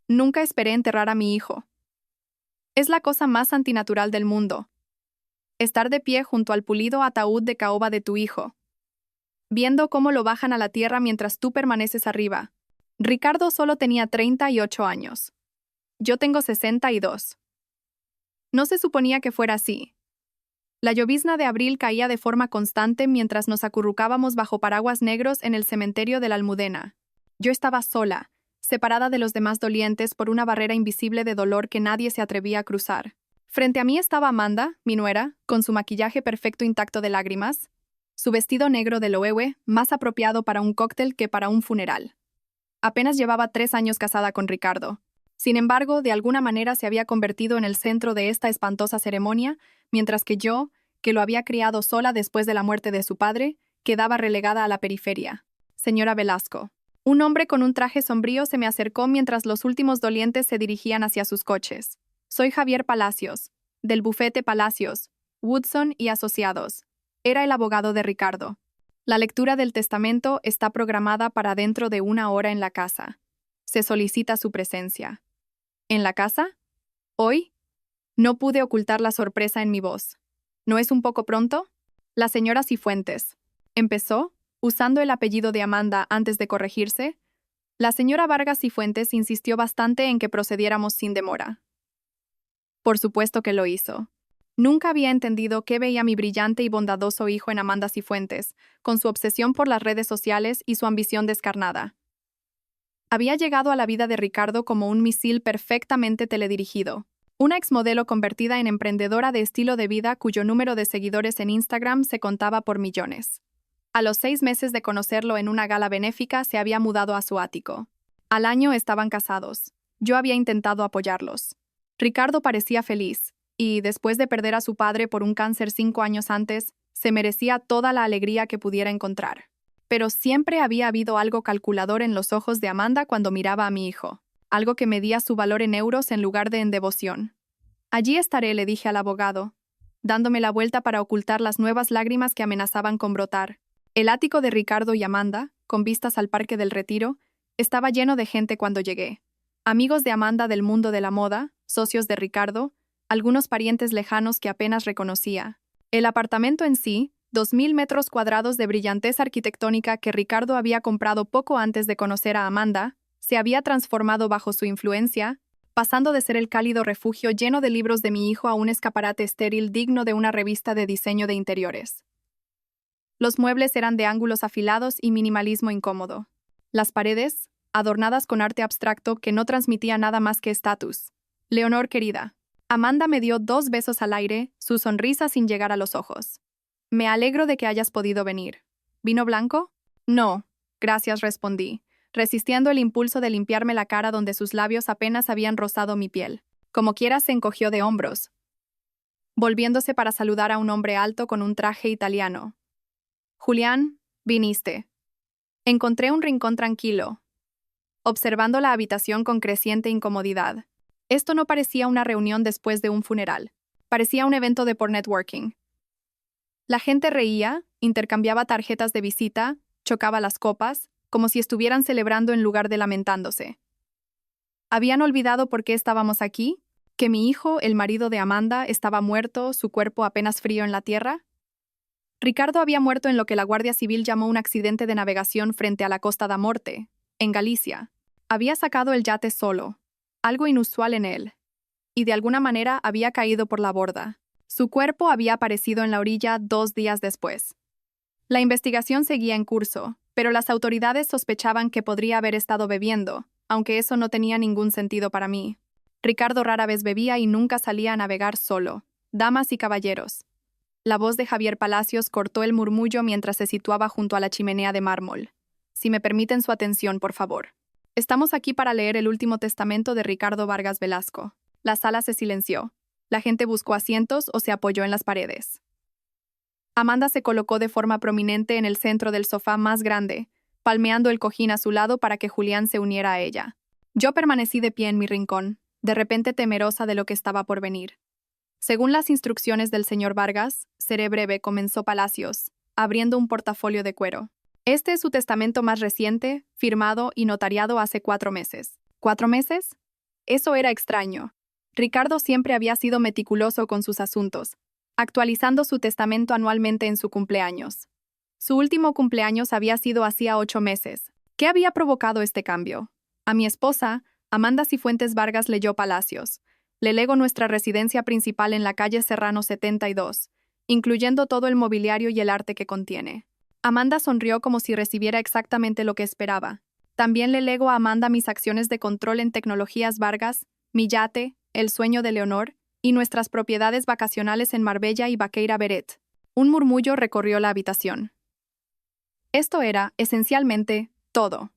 Nunca esperé enterrar a mi hijo. Es la cosa más antinatural del mundo. Estar de pie junto al pulido ataúd de caoba de tu hijo, viendo cómo lo bajan a la tierra mientras tú permaneces arriba. Ricardo solo tenía 38 años. Yo tengo 62. No se suponía que fuera así. La llovizna de abril caía de forma constante mientras nos acurrucábamos bajo paraguas negros en el cementerio de la Almudena. Yo estaba sola, separada de los demás dolientes por una barrera invisible de dolor que nadie se atrevía a cruzar. Frente a mí estaba Amanda, mi nuera, con su maquillaje perfecto intacto de lágrimas, su vestido negro de loewe, más apropiado para un cóctel que para un funeral. Apenas llevaba 3 años casada con Ricardo. Sin embargo, de alguna manera se había convertido en el centro de esta espantosa ceremonia, mientras que yo, que lo había criado sola después de la muerte de su padre, quedaba relegada a la periferia. Señora Velasco. Un hombre con un traje sombrío se me acercó mientras los últimos dolientes se dirigían hacia sus coches. Soy Javier Palacios, del bufete Palacios, Woodson y Asociados. Era el abogado de Ricardo. La lectura del testamento está programada para dentro de 1 hora en la casa. Se solicita su presencia. ¿En la casa? ¿Hoy? No pude ocultar la sorpresa en mi voz. ¿No es un poco pronto? La señora Cifuentes. Empezó, usando el apellido de Amanda antes de corregirse. La señora Vargas Cifuentes insistió bastante en que procediéramos sin demora. Por supuesto que lo hizo. Nunca había entendido qué veía mi brillante y bondadoso hijo en Amanda Cifuentes, con su obsesión por las redes sociales y su ambición descarnada. Había llegado a la vida de Ricardo como un misil perfectamente teledirigido. Una exmodelo convertida en emprendedora de estilo de vida cuyo número de seguidores en Instagram se contaba por millones. A los 6 meses de conocerlo en una gala benéfica se había mudado a su ático. Al año estaban casados. Yo había intentado apoyarlos. Ricardo parecía feliz, y, después de perder a su padre por un cáncer 5 años antes, se merecía toda la alegría que pudiera encontrar. Pero siempre había habido algo calculador en los ojos de Amanda cuando miraba a mi hijo, algo que medía su valor en euros en lugar de en devoción. Allí estaré, le dije al abogado, dándome la vuelta para ocultar las nuevas lágrimas que amenazaban con brotar. El ático de Ricardo y Amanda, con vistas al Parque del Retiro, estaba lleno de gente cuando llegué. Amigos de Amanda del mundo de la moda, socios de Ricardo, algunos parientes lejanos que apenas reconocía. El apartamento en sí, 2.000 metros cuadrados de brillantez arquitectónica que Ricardo había comprado poco antes de conocer a Amanda, se había transformado bajo su influencia, pasando de ser el cálido refugio lleno de libros de mi hijo a un escaparate estéril digno de una revista de diseño de interiores. Los muebles eran de ángulos afilados y minimalismo incómodo. Las paredes, adornadas con arte abstracto que no transmitía nada más que estatus. Leonor querida. Amanda me dio 2 besos al aire, su sonrisa sin llegar a los ojos. Me alegro de que hayas podido venir. ¿Vino blanco? No, gracias, respondí, resistiendo el impulso de limpiarme la cara donde sus labios apenas habían rozado mi piel. Como quiera se encogió de hombros, volviéndose para saludar a un hombre alto con un traje italiano. Julián, viniste. Encontré un rincón tranquilo, observando la habitación con creciente incomodidad. Esto no parecía una reunión después de un funeral. Parecía un evento de por networking. La gente reía, intercambiaba tarjetas de visita, chocaba las copas, como si estuvieran celebrando en lugar de lamentándose. ¿Habían olvidado por qué estábamos aquí? ¿Que mi hijo, el marido de Amanda, estaba muerto, su cuerpo apenas frío en la tierra? Ricardo había muerto en lo que la Guardia Civil llamó un accidente de navegación frente a la Costa da Morte, en Galicia. Había sacado el yate solo, algo inusual en él, y de alguna manera había caído por la borda. Su cuerpo había aparecido en la orilla 2 días después. La investigación seguía en curso, pero las autoridades sospechaban que podría haber estado bebiendo, aunque eso no tenía ningún sentido para mí. Ricardo rara vez bebía y nunca salía a navegar solo. Damas y caballeros. La voz de Javier Palacios cortó el murmullo mientras se situaba junto a la chimenea de mármol. Si me permiten su atención, por favor. Estamos aquí para leer el último testamento de Ricardo Vargas Velasco. La sala se silenció. La gente buscó asientos o se apoyó en las paredes. Amanda se colocó de forma prominente en el centro del sofá más grande, palmeando el cojín a su lado para que Julián se uniera a ella. Yo permanecí de pie en mi rincón, de repente temerosa de lo que estaba por venir. Según las instrucciones del señor Vargas, seré breve, comenzó Palacios, abriendo un portafolio de cuero. Este es su testamento más reciente, firmado y notariado hace 4 meses. ¿4 meses? Eso era extraño. Ricardo siempre había sido meticuloso con sus asuntos, actualizando su testamento anualmente en su cumpleaños. Su último cumpleaños había sido hacía 8 meses. ¿Qué había provocado este cambio? A mi esposa, Amanda Cifuentes Vargas leyó Palacios. Le lego nuestra residencia principal en la calle Serrano 72, incluyendo todo el mobiliario y el arte que contiene. Amanda sonrió como si recibiera exactamente lo que esperaba. También le lego a Amanda mis acciones de control en Tecnologías Vargas, mi yate, el sueño de Leonor, y nuestras propiedades vacacionales en Marbella y Baqueira Beret. Un murmullo recorrió la habitación. Esto era, esencialmente, todo.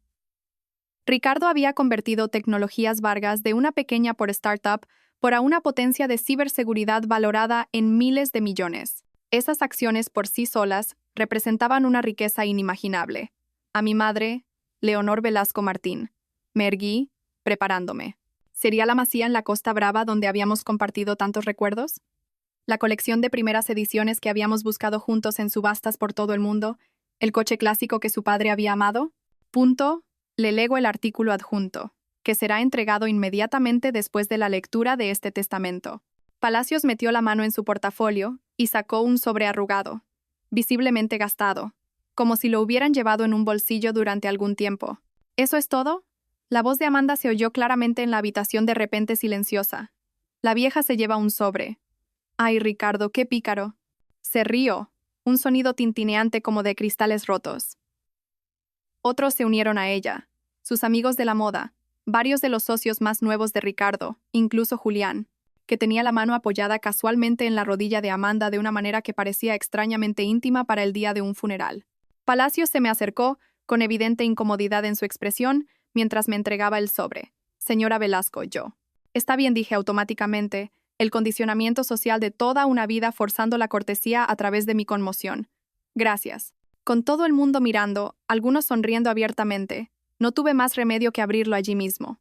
Ricardo había convertido Tecnologías Vargas de una pequeña startup a una potencia de ciberseguridad valorada en miles de millones. Esas acciones por sí solas representaban una riqueza inimaginable. A mi madre, Leonor Velasco Martín, me erguí, preparándome. ¿Sería la masía en la Costa Brava donde habíamos compartido tantos recuerdos? La colección de primeras ediciones que habíamos buscado juntos en subastas por todo el mundo, el coche clásico que su padre había amado. Le lego el artículo adjunto, que será entregado inmediatamente después de la lectura de este testamento. Palacios metió la mano en su portafolio y sacó un sobre arrugado, visiblemente gastado, como si lo hubieran llevado en un bolsillo durante algún tiempo. ¿Eso es todo? La voz de Amanda se oyó claramente en la habitación de repente silenciosa. La vieja se lleva un sobre. ¡Ay, Ricardo, qué pícaro! Se rió, un sonido tintineante como de cristales rotos. Otros se unieron a ella, sus amigos de la moda, varios de los socios más nuevos de Ricardo, incluso Julián, que tenía la mano apoyada casualmente en la rodilla de Amanda de una manera que parecía extrañamente íntima para el día de un funeral. Palacios se me acercó, con evidente incomodidad en su expresión, mientras me entregaba el sobre. Señora Velasco, yo. Está bien, dije automáticamente, el condicionamiento social de toda una vida forzando la cortesía a través de mi conmoción. Gracias. Con todo el mundo mirando, algunos sonriendo abiertamente, no tuve más remedio que abrirlo allí mismo.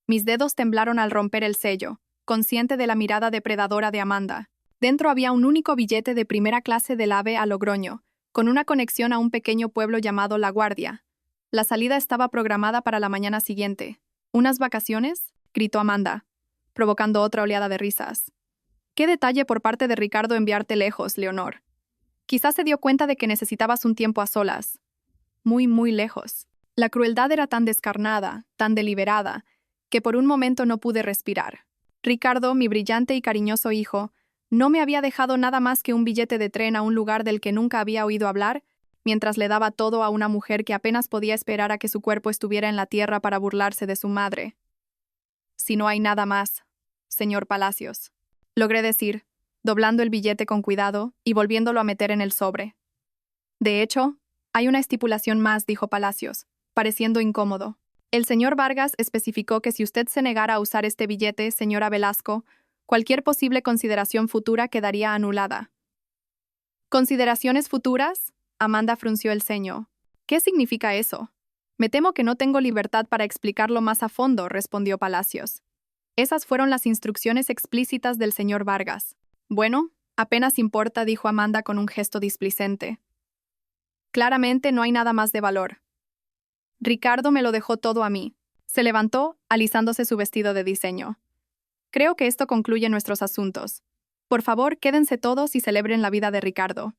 Mis dedos temblaron al romper el sello, consciente de la mirada depredadora de Amanda. Dentro había un único billete de primera clase del AVE a Logroño, con una conexión a un pequeño pueblo llamado La Guardia. La salida estaba programada para la mañana siguiente. ¿Unas vacaciones?, gritó Amanda, provocando otra oleada de risas. Qué detalle por parte de Ricardo enviarte lejos, Leonor. Quizás se dio cuenta de que necesitabas un tiempo a solas. Muy, muy lejos. La crueldad era tan descarnada, tan deliberada, que por un momento no pude respirar. Ricardo, mi brillante y cariñoso hijo, no me había dejado nada más que un billete de tren a un lugar del que nunca había oído hablar, mientras le daba todo a una mujer que apenas podía esperar a que su cuerpo estuviera en la tierra para burlarse de su madre. Si no hay nada más, señor Palacios, logré decir, doblando el billete con cuidado y volviéndolo a meter en el sobre. De hecho, hay una estipulación más, dijo Palacios, pareciendo incómodo. El señor Vargas especificó que si usted se negara a usar este billete, señora Velasco, cualquier posible consideración futura quedaría anulada. ¿Consideraciones futuras? Amanda frunció el ceño. ¿Qué significa eso? Me temo que no tengo libertad para explicarlo más a fondo, respondió Palacios. Esas fueron las instrucciones explícitas del señor Vargas. Bueno, apenas importa, dijo Amanda con un gesto displicente. Claramente no hay nada más de valor. Ricardo me lo dejó todo a mí. Se levantó, alisándose su vestido de diseño. Creo que esto concluye nuestros asuntos. Por favor, quédense todos y celebren la vida de Ricardo.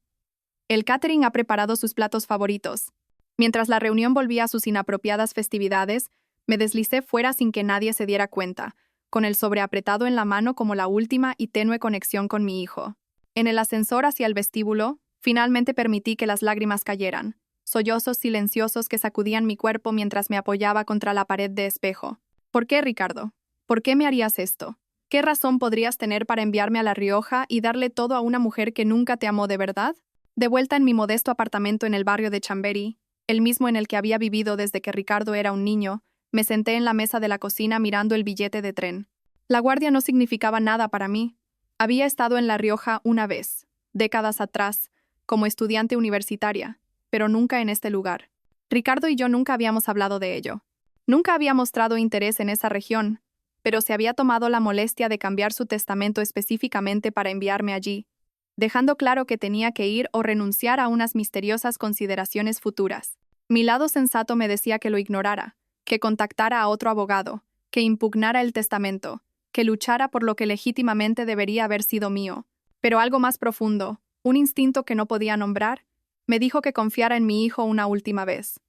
El catering ha preparado sus platos favoritos. Mientras la reunión volvía a sus inapropiadas festividades, me deslicé fuera sin que nadie se diera cuenta, con el sobre apretado en la mano como la última y tenue conexión con mi hijo. En el ascensor hacia el vestíbulo, finalmente permití que las lágrimas cayeran, sollozos silenciosos que sacudían mi cuerpo mientras me apoyaba contra la pared de espejo. ¿Por qué, Ricardo? ¿Por qué me harías esto? ¿Qué razón podrías tener para enviarme a La Rioja y darle todo a una mujer que nunca te amó de verdad? De vuelta en mi modesto apartamento en el barrio de Chamberí, el mismo en el que había vivido desde que Ricardo era un niño, me senté en la mesa de la cocina mirando el billete de tren. La Guardia no significaba nada para mí. Había estado en La Rioja una vez, décadas atrás, como estudiante universitaria, pero nunca en este lugar. Ricardo y yo nunca habíamos hablado de ello. Nunca había mostrado interés en esa región, pero se había tomado la molestia de cambiar su testamento específicamente para enviarme allí, dejando claro que tenía que ir o renunciar a unas misteriosas consideraciones futuras. Mi lado sensato me decía que lo ignorara, que contactara a otro abogado, que impugnara el testamento, que luchara por lo que legítimamente debería haber sido mío. Pero algo más profundo, un instinto que no podía nombrar, me dijo que confiara en mi hijo una última vez.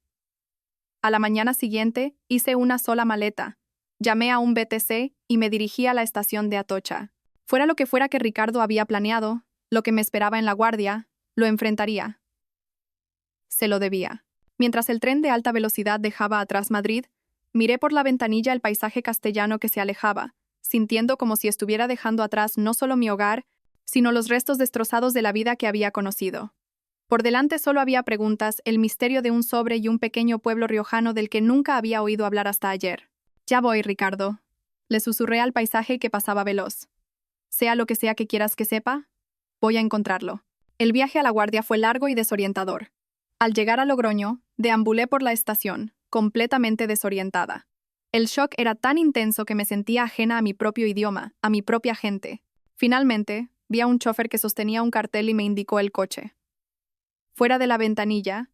A la mañana siguiente, hice una sola maleta. Llamé a un BTC y me dirigí a la estación de Atocha. Fuera lo que fuera que Ricardo había planeado, lo que me esperaba en la guardia, lo enfrentaría. Se lo debía. Mientras el tren de alta velocidad dejaba atrás Madrid, miré por la ventanilla el paisaje castellano que se alejaba, sintiendo como si estuviera dejando atrás no solo mi hogar, sino los restos destrozados de la vida que había conocido. Por delante solo había preguntas, el misterio de un sobre y un pequeño pueblo riojano del que nunca había oído hablar hasta ayer. «Ya voy, Ricardo», le susurré al paisaje que pasaba veloz. «Sea lo que sea que quieras que sepa, voy a encontrarlo». El viaje a la guardia fue largo y desorientador. Al llegar a Logroño, deambulé por la estación, completamente desorientada. El shock era tan intenso que me sentía ajena a mi propio idioma, a mi propia gente. Finalmente, vi a un chofer que sostenía un cartel y me indicó el coche. Fuera de la ventanilla,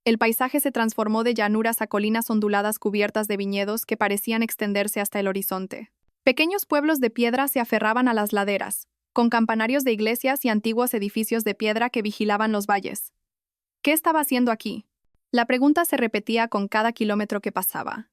el paisaje se transformó de llanuras a colinas onduladas cubiertas de viñedos que parecían extenderse hasta el horizonte. Pequeños pueblos de piedra se aferraban a las laderas, con campanarios de iglesias y antiguos edificios de piedra que vigilaban los valles. ¿Qué estaba haciendo aquí? La pregunta se repetía con cada kilómetro que pasaba.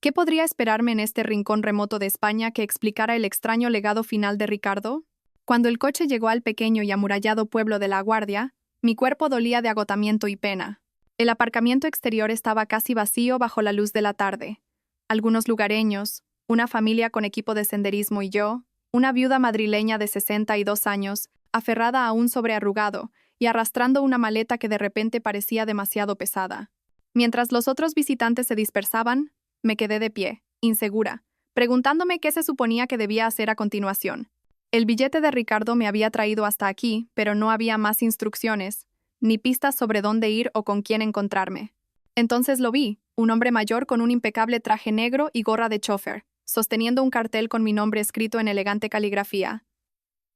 ¿Qué podría esperarme en este rincón remoto de España que explicara el extraño legado final de Ricardo? Cuando el coche llegó al pequeño y amurallado pueblo de La Guardia, mi cuerpo dolía de agotamiento y pena. El aparcamiento exterior estaba casi vacío bajo la luz de la tarde. Algunos lugareños, una familia con equipo de senderismo y yo, una viuda madrileña de 62 años, aferrada a un sobrearrugado y arrastrando una maleta que de repente parecía demasiado pesada. Mientras los otros visitantes se dispersaban, me quedé de pie, insegura, preguntándome qué se suponía que debía hacer a continuación. El billete de Ricardo me había traído hasta aquí, pero no había más instrucciones, ni pistas sobre dónde ir o con quién encontrarme. Entonces lo vi, un hombre mayor con un impecable traje negro y gorra de chofer, sosteniendo un cartel con mi nombre escrito en elegante caligrafía.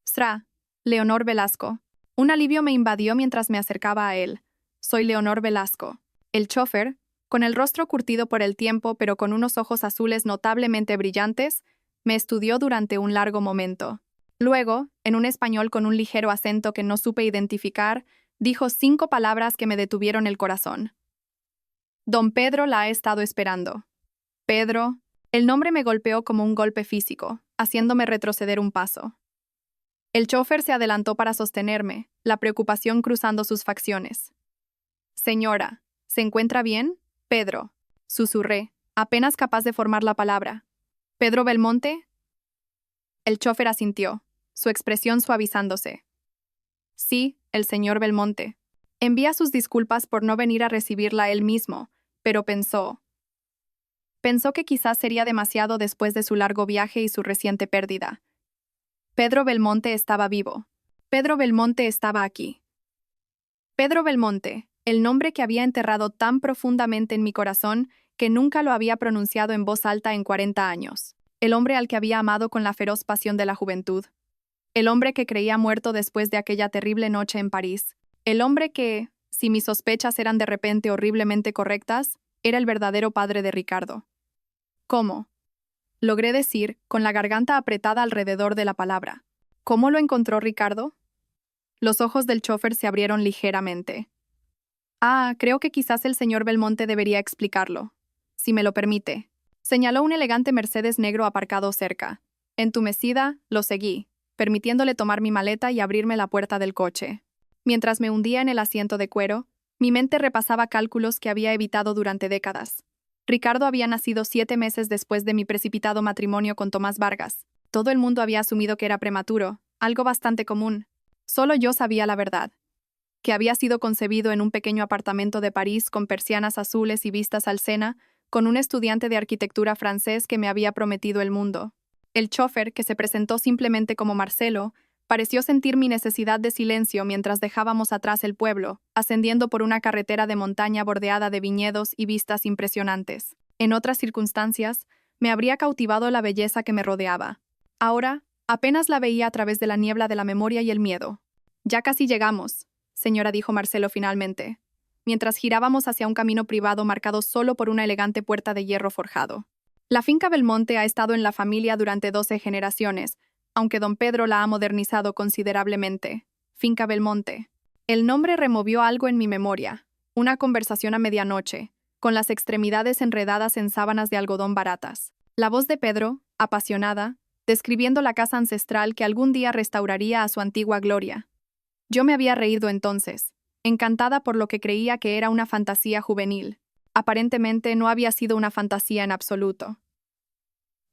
Sra. Leonor Velasco. Un alivio me invadió mientras me acercaba a él. Soy Leonor Velasco. El chofer, con el rostro curtido por el tiempo pero con unos ojos azules notablemente brillantes, me estudió durante un largo momento. Luego, en un español con un ligero acento que no supe identificar, dijo 5 palabras que me detuvieron el corazón. Don Pedro la ha estado esperando. Pedro. El nombre me golpeó como un golpe físico, haciéndome retroceder un paso. El chofer se adelantó para sostenerme, la preocupación cruzando sus facciones. Señora, ¿se encuentra bien? Pedro. Susurré, apenas capaz de formar la palabra. ¿Pedro Belmonte? El chofer asintió, su expresión suavizándose. Sí, el señor Belmonte. Envía sus disculpas por no venir a recibirla él mismo, pero pensó que quizás sería demasiado después de su largo viaje y su reciente pérdida. Pedro Belmonte estaba vivo. Pedro Belmonte estaba aquí. Pedro Belmonte, el nombre que había enterrado tan profundamente en mi corazón que nunca lo había pronunciado en voz alta en 40 años. El hombre al que había amado con la feroz pasión de la juventud. El hombre que creía muerto después de aquella terrible noche en París. El hombre que, si mis sospechas eran de repente horriblemente correctas, era el verdadero padre de Ricardo. ¿Cómo? Logré decir, con la garganta apretada alrededor de la palabra. ¿Cómo lo encontró Ricardo? Los ojos del chofer se abrieron ligeramente. Creo que quizás el señor Belmonte debería explicarlo. Si me lo permite. Señaló un elegante Mercedes negro aparcado cerca. Entumecida, lo seguí, permitiéndole tomar mi maleta y abrirme la puerta del coche. Mientras me hundía en el asiento de cuero, mi mente repasaba cálculos que había evitado durante décadas. Ricardo había nacido 7 meses después de mi precipitado matrimonio con Tomás Vargas. Todo el mundo había asumido que era prematuro, algo bastante común. Solo yo sabía la verdad. Que había sido concebido en un pequeño apartamento de París con persianas azules y vistas al Sena, con un estudiante de arquitectura francés que me había prometido el mundo. El chofer, que se presentó simplemente como Marcelo, pareció sentir mi necesidad de silencio mientras dejábamos atrás el pueblo, ascendiendo por una carretera de montaña bordeada de viñedos y vistas impresionantes. En otras circunstancias, me habría cautivado la belleza que me rodeaba. Ahora, apenas la veía a través de la niebla de la memoria y el miedo. «Ya casi llegamos», señora, dijo Marcelo finalmente, mientras girábamos hacia un camino privado marcado solo por una elegante puerta de hierro forjado. La finca Belmonte ha estado en la familia durante 12 generaciones, aunque don Pedro la ha modernizado considerablemente. Finca Belmonte. El nombre removió algo en mi memoria. Una conversación a medianoche, con las extremidades enredadas en sábanas de algodón baratas. La voz de Pedro, apasionada, describiendo la casa ancestral que algún día restauraría a su antigua gloria. Yo me había reído entonces, encantada por lo que creía que era una fantasía juvenil. Aparentemente no había sido una fantasía en absoluto.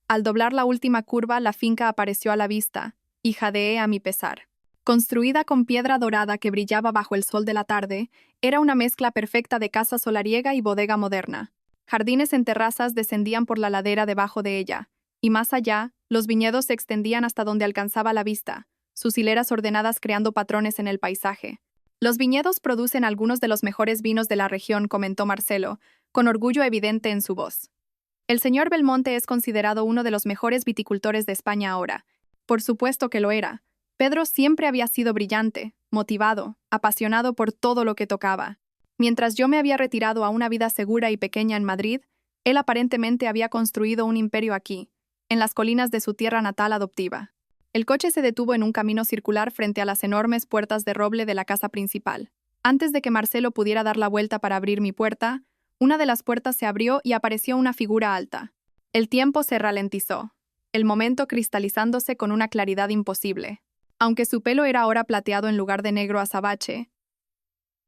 Al doblar la última curva, la finca apareció a la vista, y jadeé a mi pesar. Construida con piedra dorada que brillaba bajo el sol de la tarde, era una mezcla perfecta de casa solariega y bodega moderna. Jardines en terrazas descendían por la ladera debajo de ella, y más allá, los viñedos se extendían hasta donde alcanzaba la vista, sus hileras ordenadas creando patrones en el paisaje. Los viñedos producen algunos de los mejores vinos de la región, comentó Marcelo, con orgullo evidente en su voz. El señor Belmonte es considerado uno de los mejores viticultores de España ahora. Por supuesto que lo era. Pedro siempre había sido brillante, motivado, apasionado por todo lo que tocaba. Mientras yo me había retirado a una vida segura y pequeña en Madrid, él aparentemente había construido un imperio aquí, en las colinas de su tierra natal adoptiva. El coche se detuvo en un camino circular frente a las enormes puertas de roble de la casa principal. Antes de que Marcelo pudiera dar la vuelta para abrir mi puerta, una de las puertas se abrió y apareció una figura alta. El tiempo se ralentizó, el momento cristalizándose con una claridad imposible. Aunque su pelo era ahora plateado en lugar de negro azabache,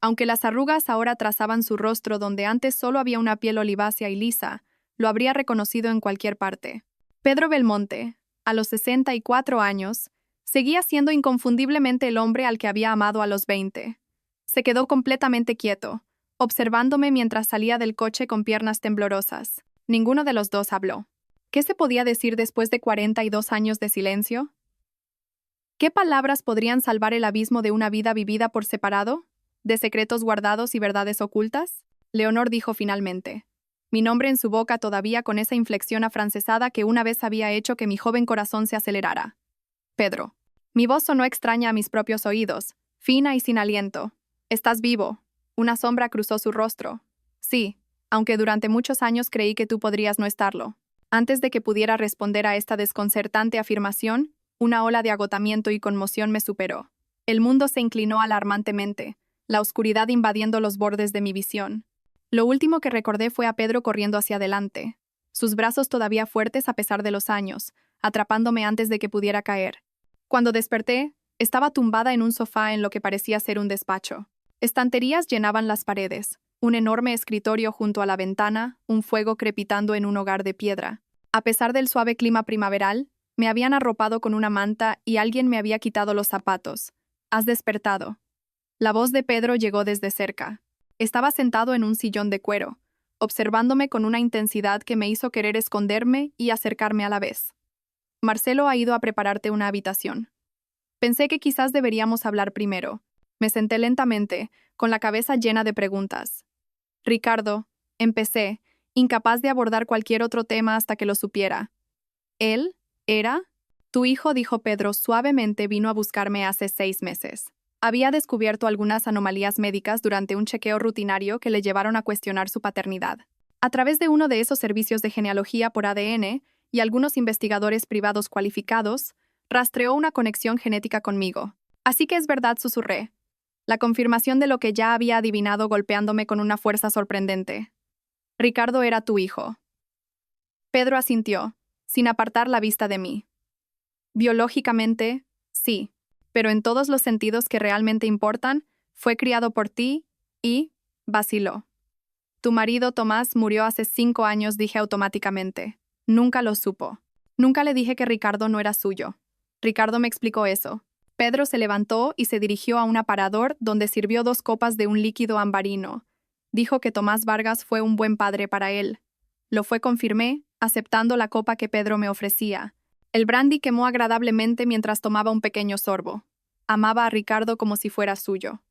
aunque las arrugas ahora trazaban su rostro donde antes solo había una piel olivácea y lisa, lo habría reconocido en cualquier parte. Pedro Belmonte, a los 64 años, seguía siendo inconfundiblemente el hombre al que había amado a los 20. Se quedó completamente quieto, observándome mientras salía del coche con piernas temblorosas. Ninguno de los dos habló. ¿Qué se podía decir después de 42 años de silencio? ¿Qué palabras podrían salvar el abismo de una vida vivida por separado? ¿De secretos guardados y verdades ocultas? Leonor dijo finalmente. Mi nombre en su boca todavía con esa inflexión afrancesada que una vez había hecho que mi joven corazón se acelerara. Pedro. Mi voz sonó extraña a mis propios oídos, fina y sin aliento. Estás vivo. Una sombra cruzó su rostro. Sí, aunque durante muchos años creí que tú podrías no estarlo. Antes de que pudiera responder a esta desconcertante afirmación, una ola de agotamiento y conmoción me superó. El mundo se inclinó alarmantemente, la oscuridad invadiendo los bordes de mi visión. Lo último que recordé fue a Pedro corriendo hacia adelante, sus brazos todavía fuertes a pesar de los años, atrapándome antes de que pudiera caer. Cuando desperté, estaba tumbada en un sofá en lo que parecía ser un despacho. Estanterías llenaban las paredes, un enorme escritorio junto a la ventana, un fuego crepitando en un hogar de piedra. A pesar del suave clima primaveral, me habían arropado con una manta y alguien me había quitado los zapatos. Has despertado. La voz de Pedro llegó desde cerca. Estaba sentado en un sillón de cuero, observándome con una intensidad que me hizo querer esconderme y acercarme a la vez. Marcelo ha ido a prepararte una habitación. Pensé que quizás deberíamos hablar primero. Me senté lentamente, con la cabeza llena de preguntas. Ricardo, empecé, incapaz de abordar cualquier otro tema hasta que lo supiera. ¿Él? ¿Era? Tu hijo, dijo Pedro suavemente, vino a buscarme hace 6 meses. Había descubierto algunas anomalías médicas durante un chequeo rutinario que le llevaron a cuestionar su paternidad. A través de uno de esos servicios de genealogía por ADN y algunos investigadores privados cualificados, rastreó una conexión genética conmigo. Así que es verdad, susurré. La confirmación de lo que ya había adivinado golpeándome con una fuerza sorprendente. Ricardo era tu hijo. Pedro asintió, sin apartar la vista de mí. Biológicamente, sí, pero en todos los sentidos que realmente importan, fue criado por ti y vaciló. Tu marido Tomás murió hace 5 años, dije automáticamente. Nunca lo supo. Nunca le dije que Ricardo no era suyo. Ricardo me explicó eso. Pedro se levantó y se dirigió a un aparador donde sirvió 2 copas de un líquido ambarino. Dijo que Tomás Vargas fue un buen padre para él. Lo fue, confirmé, aceptando la copa que Pedro me ofrecía. El brandy quemó agradablemente mientras tomaba un pequeño sorbo. Amaba a Ricardo como si fuera suyo.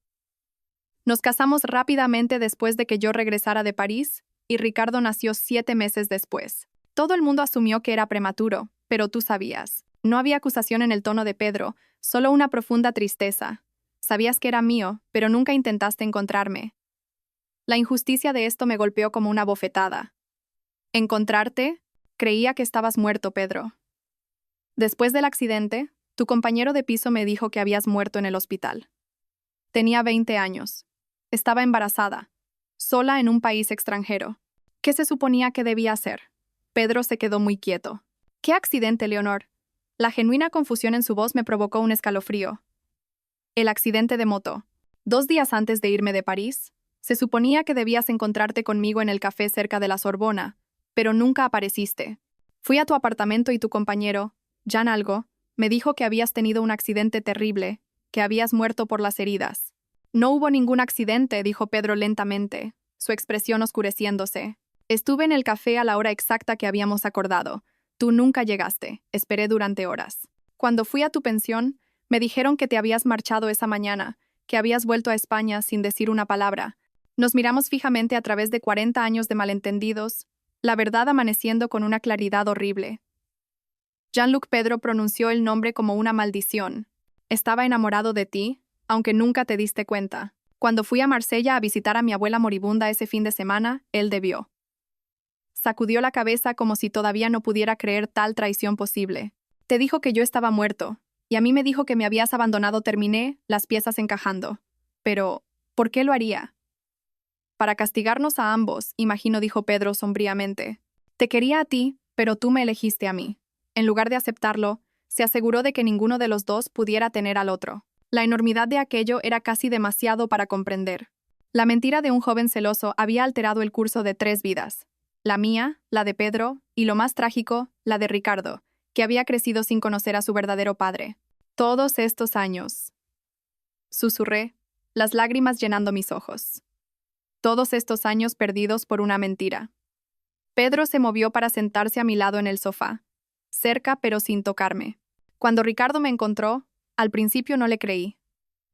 Nos casamos rápidamente después de que yo regresara de París, y Ricardo nació 7 meses después. Todo el mundo asumió que era prematuro, pero tú sabías. No había acusación en el tono de Pedro, solo una profunda tristeza. Sabías que era mío, pero nunca intentaste encontrarme. La injusticia de esto me golpeó como una bofetada. ¿Encontrarte? Creía que estabas muerto, Pedro. Después del accidente, tu compañero de piso me dijo que habías muerto en el hospital. Tenía 20 años. Estaba embarazada, sola en un país extranjero. ¿Qué se suponía que debía hacer? Pedro se quedó muy quieto. ¿Qué accidente, Leonor? La genuina confusión en su voz me provocó un escalofrío. El accidente de moto. 2 días antes de irme de París, se suponía que debías encontrarte conmigo en el café cerca de la Sorbona, pero nunca apareciste. Fui a tu apartamento y tu compañero, Jan Algo, me dijo que habías tenido un accidente terrible, que habías muerto por las heridas. No hubo ningún accidente, dijo Pedro lentamente, su expresión oscureciéndose. Estuve en el café a la hora exacta que habíamos acordado. Tú nunca llegaste, esperé durante horas. Cuando fui a tu pensión, me dijeron que te habías marchado esa mañana, que habías vuelto a España sin decir una palabra. Nos miramos fijamente a través de 40 años de malentendidos, la verdad amaneciendo con una claridad horrible. Jean-Luc Pedro pronunció el nombre como una maldición. Estaba enamorado de ti, aunque nunca te diste cuenta. Cuando fui a Marsella a visitar a mi abuela moribunda ese fin de semana, él debió. Sacudió la cabeza como si todavía no pudiera creer tal traición posible. Te dijo que yo estaba muerto, y a mí me dijo que me habías abandonado. Terminé, las piezas encajando. Pero, ¿por qué lo haría? Para castigarnos a ambos, imagino, dijo Pedro sombríamente. Te quería a ti, pero tú me elegiste a mí. En lugar de aceptarlo, se aseguró de que ninguno de los dos pudiera tener al otro. La enormidad de aquello era casi demasiado para comprender. La mentira de un joven celoso había alterado el curso de 3 vidas. La mía, la de Pedro, y lo más trágico, la de Ricardo, que había crecido sin conocer a su verdadero padre. Todos estos años. Susurré, las lágrimas llenando mis ojos. Todos estos años perdidos por una mentira. Pedro se movió para sentarse a mi lado en el sofá, cerca pero sin tocarme. Cuando Ricardo me encontró, al principio no le creí.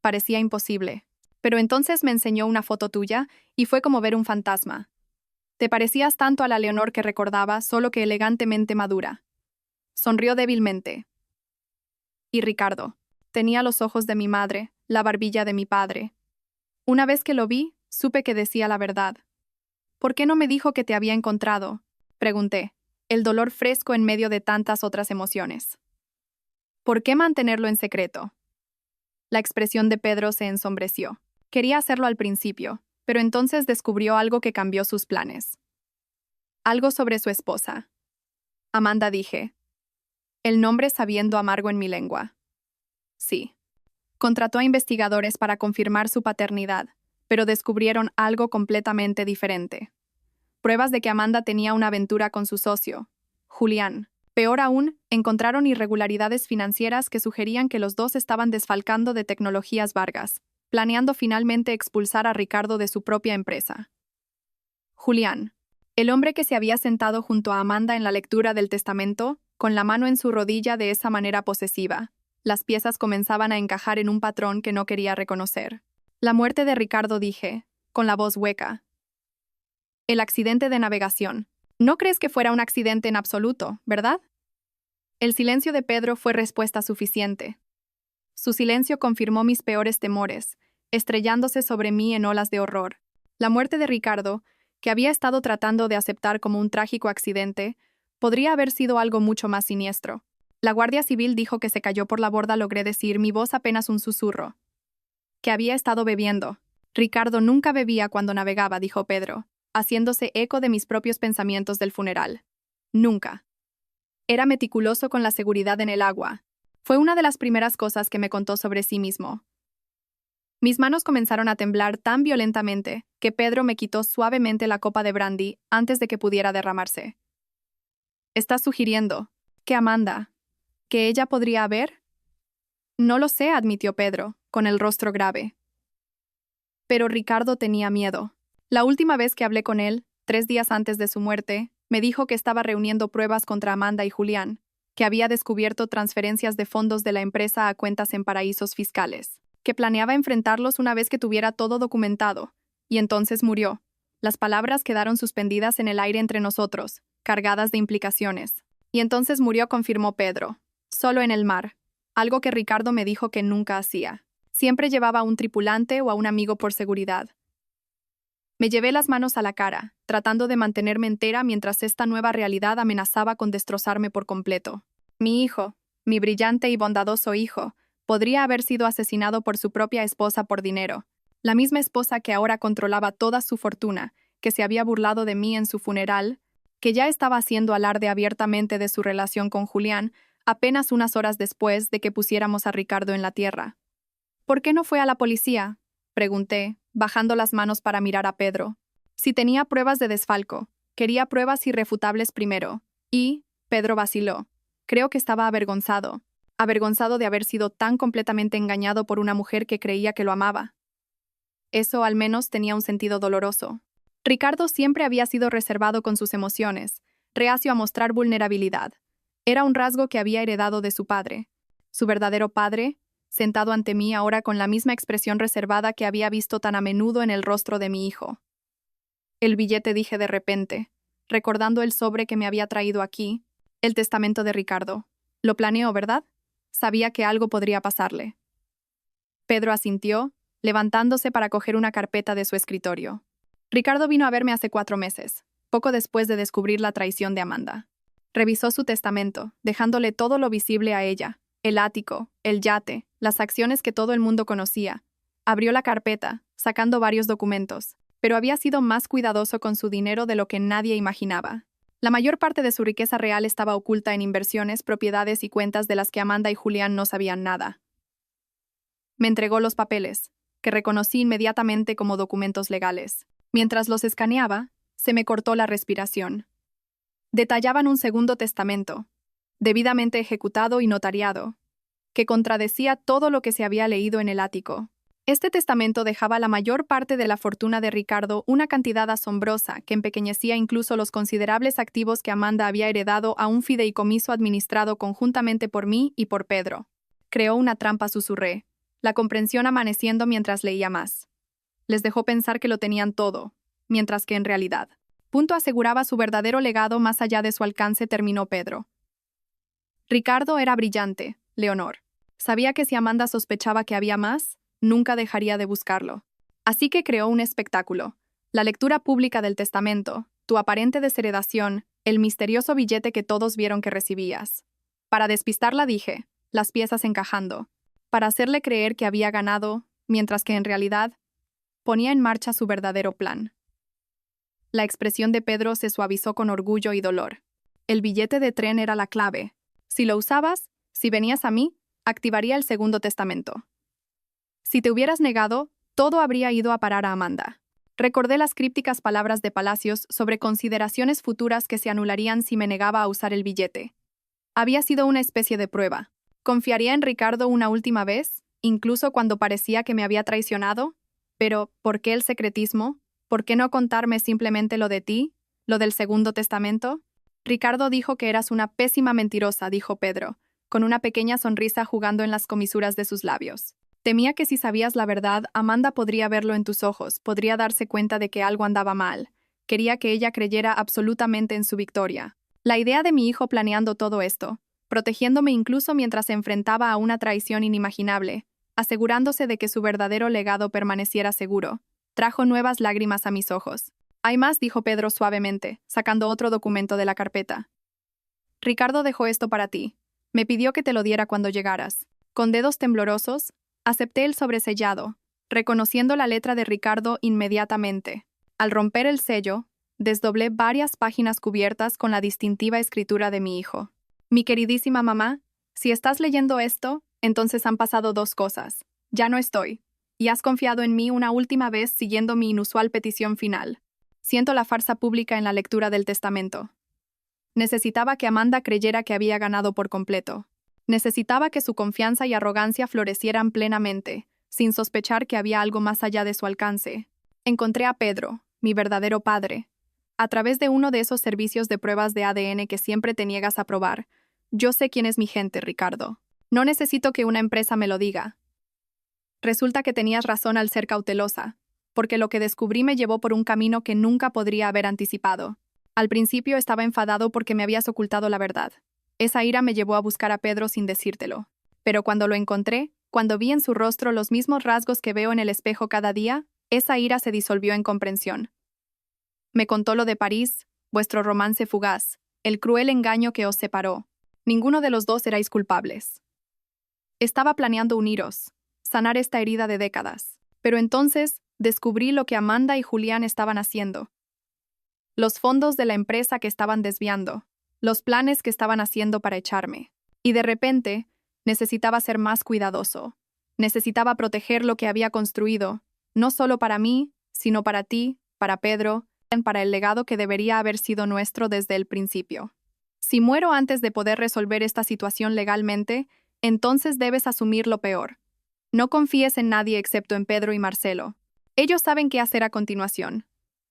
Parecía imposible. Pero entonces me enseñó una foto tuya y fue como ver un fantasma. Te parecías tanto a la Leonor que recordaba, solo que elegantemente madura. Sonrió débilmente. Y Ricardo. Tenía los ojos de mi madre, la barbilla de mi padre. Una vez que lo vi, supe que decía la verdad. ¿Por qué no me dijo que te había encontrado? Pregunté, el dolor fresco en medio de tantas otras emociones. ¿Por qué mantenerlo en secreto? La expresión de Pedro se ensombreció. Quería hacerlo al principio, pero entonces descubrió algo que cambió sus planes. Algo sobre su esposa. Amanda, dije. El nombre sabiendo amargo en mi lengua. Sí. Contrató a investigadores para confirmar su paternidad, pero descubrieron algo completamente diferente. Pruebas de que Amanda tenía una aventura con su socio, Julián. Peor aún, encontraron irregularidades financieras que sugerían que los dos estaban desfalcando de Tecnologías Vargas, planeando finalmente expulsar a Ricardo de su propia empresa. Julián, el hombre que se había sentado junto a Amanda en la lectura del testamento, con la mano en su rodilla de esa manera posesiva. Las piezas comenzaban a encajar en un patrón que no quería reconocer. La muerte de Ricardo, dije, con la voz hueca. El accidente de navegación. No crees que fuera un accidente en absoluto, ¿verdad? El silencio de Pedro fue respuesta suficiente. Su silencio confirmó mis peores temores, estrellándose sobre mí en olas de horror. La muerte de Ricardo, que había estado tratando de aceptar como un trágico accidente, podría haber sido algo mucho más siniestro. La Guardia Civil dijo que se cayó por la borda, logré decir, mi voz apenas un susurro. Que había estado bebiendo. Ricardo nunca bebía cuando navegaba, dijo Pedro, haciéndose eco de mis propios pensamientos del funeral. Nunca. Era meticuloso con la seguridad en el agua. Fue una de las primeras cosas que me contó sobre sí mismo. Mis manos comenzaron a temblar tan violentamente que Pedro me quitó suavemente la copa de brandy antes de que pudiera derramarse. ¿Estás sugiriendo que Amanda, que ella podría haber? No lo sé, admitió Pedro, con el rostro grave. Pero Ricardo tenía miedo. La última vez que hablé con él, 3 días antes de su muerte, me dijo que estaba reuniendo pruebas contra Amanda y Julián, que había descubierto transferencias de fondos de la empresa a cuentas en paraísos fiscales, que planeaba enfrentarlos una vez que tuviera todo documentado, y entonces murió. Las palabras quedaron suspendidas en el aire entre nosotros, cargadas de implicaciones. Y entonces murió, confirmó Pedro, solo en el mar, algo que Ricardo me dijo que nunca hacía. Siempre llevaba a un tripulante o a un amigo por seguridad. Me llevé las manos a la cara, tratando de mantenerme entera mientras esta nueva realidad amenazaba con destrozarme por completo. Mi hijo, mi brillante y bondadoso hijo, podría haber sido asesinado por su propia esposa por dinero. La misma esposa que ahora controlaba toda su fortuna, que se había burlado de mí en su funeral, que ya estaba haciendo alarde abiertamente de su relación con Julián apenas unas horas después de que pusiéramos a Ricardo en la tierra. ¿Por qué no fue a la policía?, pregunté, bajando las manos para mirar a Pedro. Si tenía pruebas de desfalco, quería pruebas irrefutables primero. Y, Pedro vaciló. Creo que estaba avergonzado de haber sido tan completamente engañado por una mujer que creía que lo amaba. Eso al menos tenía un sentido doloroso. Ricardo siempre había sido reservado con sus emociones, reacio a mostrar vulnerabilidad. Era un rasgo que había heredado de su padre. Su verdadero padre, sentado ante mí ahora con la misma expresión reservada que había visto tan a menudo en el rostro de mi hijo. El billete, dije de repente, recordando el sobre que me había traído aquí, el testamento de Ricardo. Lo planeó, ¿verdad? Sabía que algo podría pasarle. Pedro asintió, levantándose para coger una carpeta de su escritorio. Ricardo vino a verme hace 4 meses, poco después de descubrir la traición de Amanda. Revisó su testamento, dejándole todo lo visible a ella, el ático, el yate, las acciones que todo el mundo conocía. Abrió la carpeta, sacando varios documentos, pero había sido más cuidadoso con su dinero de lo que nadie imaginaba. La mayor parte de su riqueza real estaba oculta en inversiones, propiedades y cuentas de las que Amanda y Julián no sabían nada. Me entregó los papeles, que reconocí inmediatamente como documentos legales. Mientras los escaneaba, se me cortó la respiración. Detallaban un segundo testamento, debidamente ejecutado y notariado, que contradecía todo lo que se había leído en el ático. Este testamento dejaba la mayor parte de la fortuna de Ricardo, una cantidad asombrosa que empequeñecía incluso los considerables activos que Amanda había heredado a un fideicomiso administrado conjuntamente por mí y por Pedro. Creó una trampa, susurré, la comprensión amaneciendo mientras leía más. Les dejó pensar que lo tenían todo, mientras que en realidad, aseguraba su verdadero legado más allá de su alcance, terminó Pedro. Ricardo era brillante, Leonor. Sabía que si Amanda sospechaba que había más, nunca dejaría de buscarlo. Así que creó un espectáculo. La lectura pública del testamento, tu aparente desheredación, el misterioso billete que todos vieron que recibías. Para despistarla dije, las piezas encajando, para hacerle creer que había ganado, mientras que en realidad ponía en marcha su verdadero plan. La expresión de Pedro se suavizó con orgullo y dolor. El billete de tren era la clave. Si lo usabas, si venías a mí, activaría el segundo testamento. Si te hubieras negado, todo habría ido a parar a Amanda. Recordé las crípticas palabras de Palacios sobre consideraciones futuras que se anularían si me negaba a usar el billete. Había sido una especie de prueba. ¿Confiaría en Ricardo una última vez, incluso cuando parecía que me había traicionado? Pero, ¿por qué el secretismo? ¿Por qué no contarme simplemente lo de ti, lo del segundo testamento? Ricardo dijo que eras una pésima mentirosa, dijo Pedro, con una pequeña sonrisa jugando en las comisuras de sus labios. Temía que si sabías la verdad, Amanda podría verlo en tus ojos, podría darse cuenta de que algo andaba mal. Quería que ella creyera absolutamente en su victoria. La idea de mi hijo planeando todo esto, protegiéndome incluso mientras se enfrentaba a una traición inimaginable, asegurándose de que su verdadero legado permaneciera seguro, trajo nuevas lágrimas a mis ojos. Hay más, dijo Pedro suavemente, sacando otro documento de la carpeta. Ricardo dejó esto para ti. Me pidió que te lo diera cuando llegaras. Con dedos temblorosos, acepté el sobresellado, reconociendo la letra de Ricardo inmediatamente. Al romper el sello, desdoblé varias páginas cubiertas con la distintiva escritura de mi hijo. Mi queridísima mamá, si estás leyendo esto, entonces han pasado 2 cosas. Ya no estoy. Y has confiado en mí una última vez siguiendo mi inusual petición final. Siento la farsa pública en la lectura del testamento. Necesitaba que Amanda creyera que había ganado por completo. Necesitaba que su confianza y arrogancia florecieran plenamente, sin sospechar que había algo más allá de su alcance. Encontré a Pedro, mi verdadero padre. A través de uno de esos servicios de pruebas de ADN que siempre te niegas a probar. Yo sé quién es mi gente, Ricardo. No necesito que una empresa me lo diga. Resulta que tenías razón al ser cautelosa, porque lo que descubrí me llevó por un camino que nunca podría haber anticipado. Al principio estaba enfadado porque me habías ocultado la verdad. Esa ira me llevó a buscar a Pedro sin decírtelo. Pero cuando lo encontré, cuando vi en su rostro los mismos rasgos que veo en el espejo cada día, Esa ira se disolvió en comprensión. Me contó lo de París, vuestro romance fugaz, el cruel engaño que os separó. Ninguno de los dos erais culpables. Estaba planeando uniros, sanar esta herida de décadas. Pero entonces descubrí lo que Amanda y Julián estaban haciendo. Los fondos de la empresa que estaban desviando, los planes que estaban haciendo para echarme. Y de repente, necesitaba ser más cuidadoso. Necesitaba proteger lo que había construido, no solo para mí, sino para ti, para Pedro, para el legado que debería haber sido nuestro desde el principio. Si muero antes de poder resolver esta situación legalmente, entonces debes asumir lo peor. No confíes en nadie excepto en Pedro y Marcelo. Ellos saben qué hacer a continuación.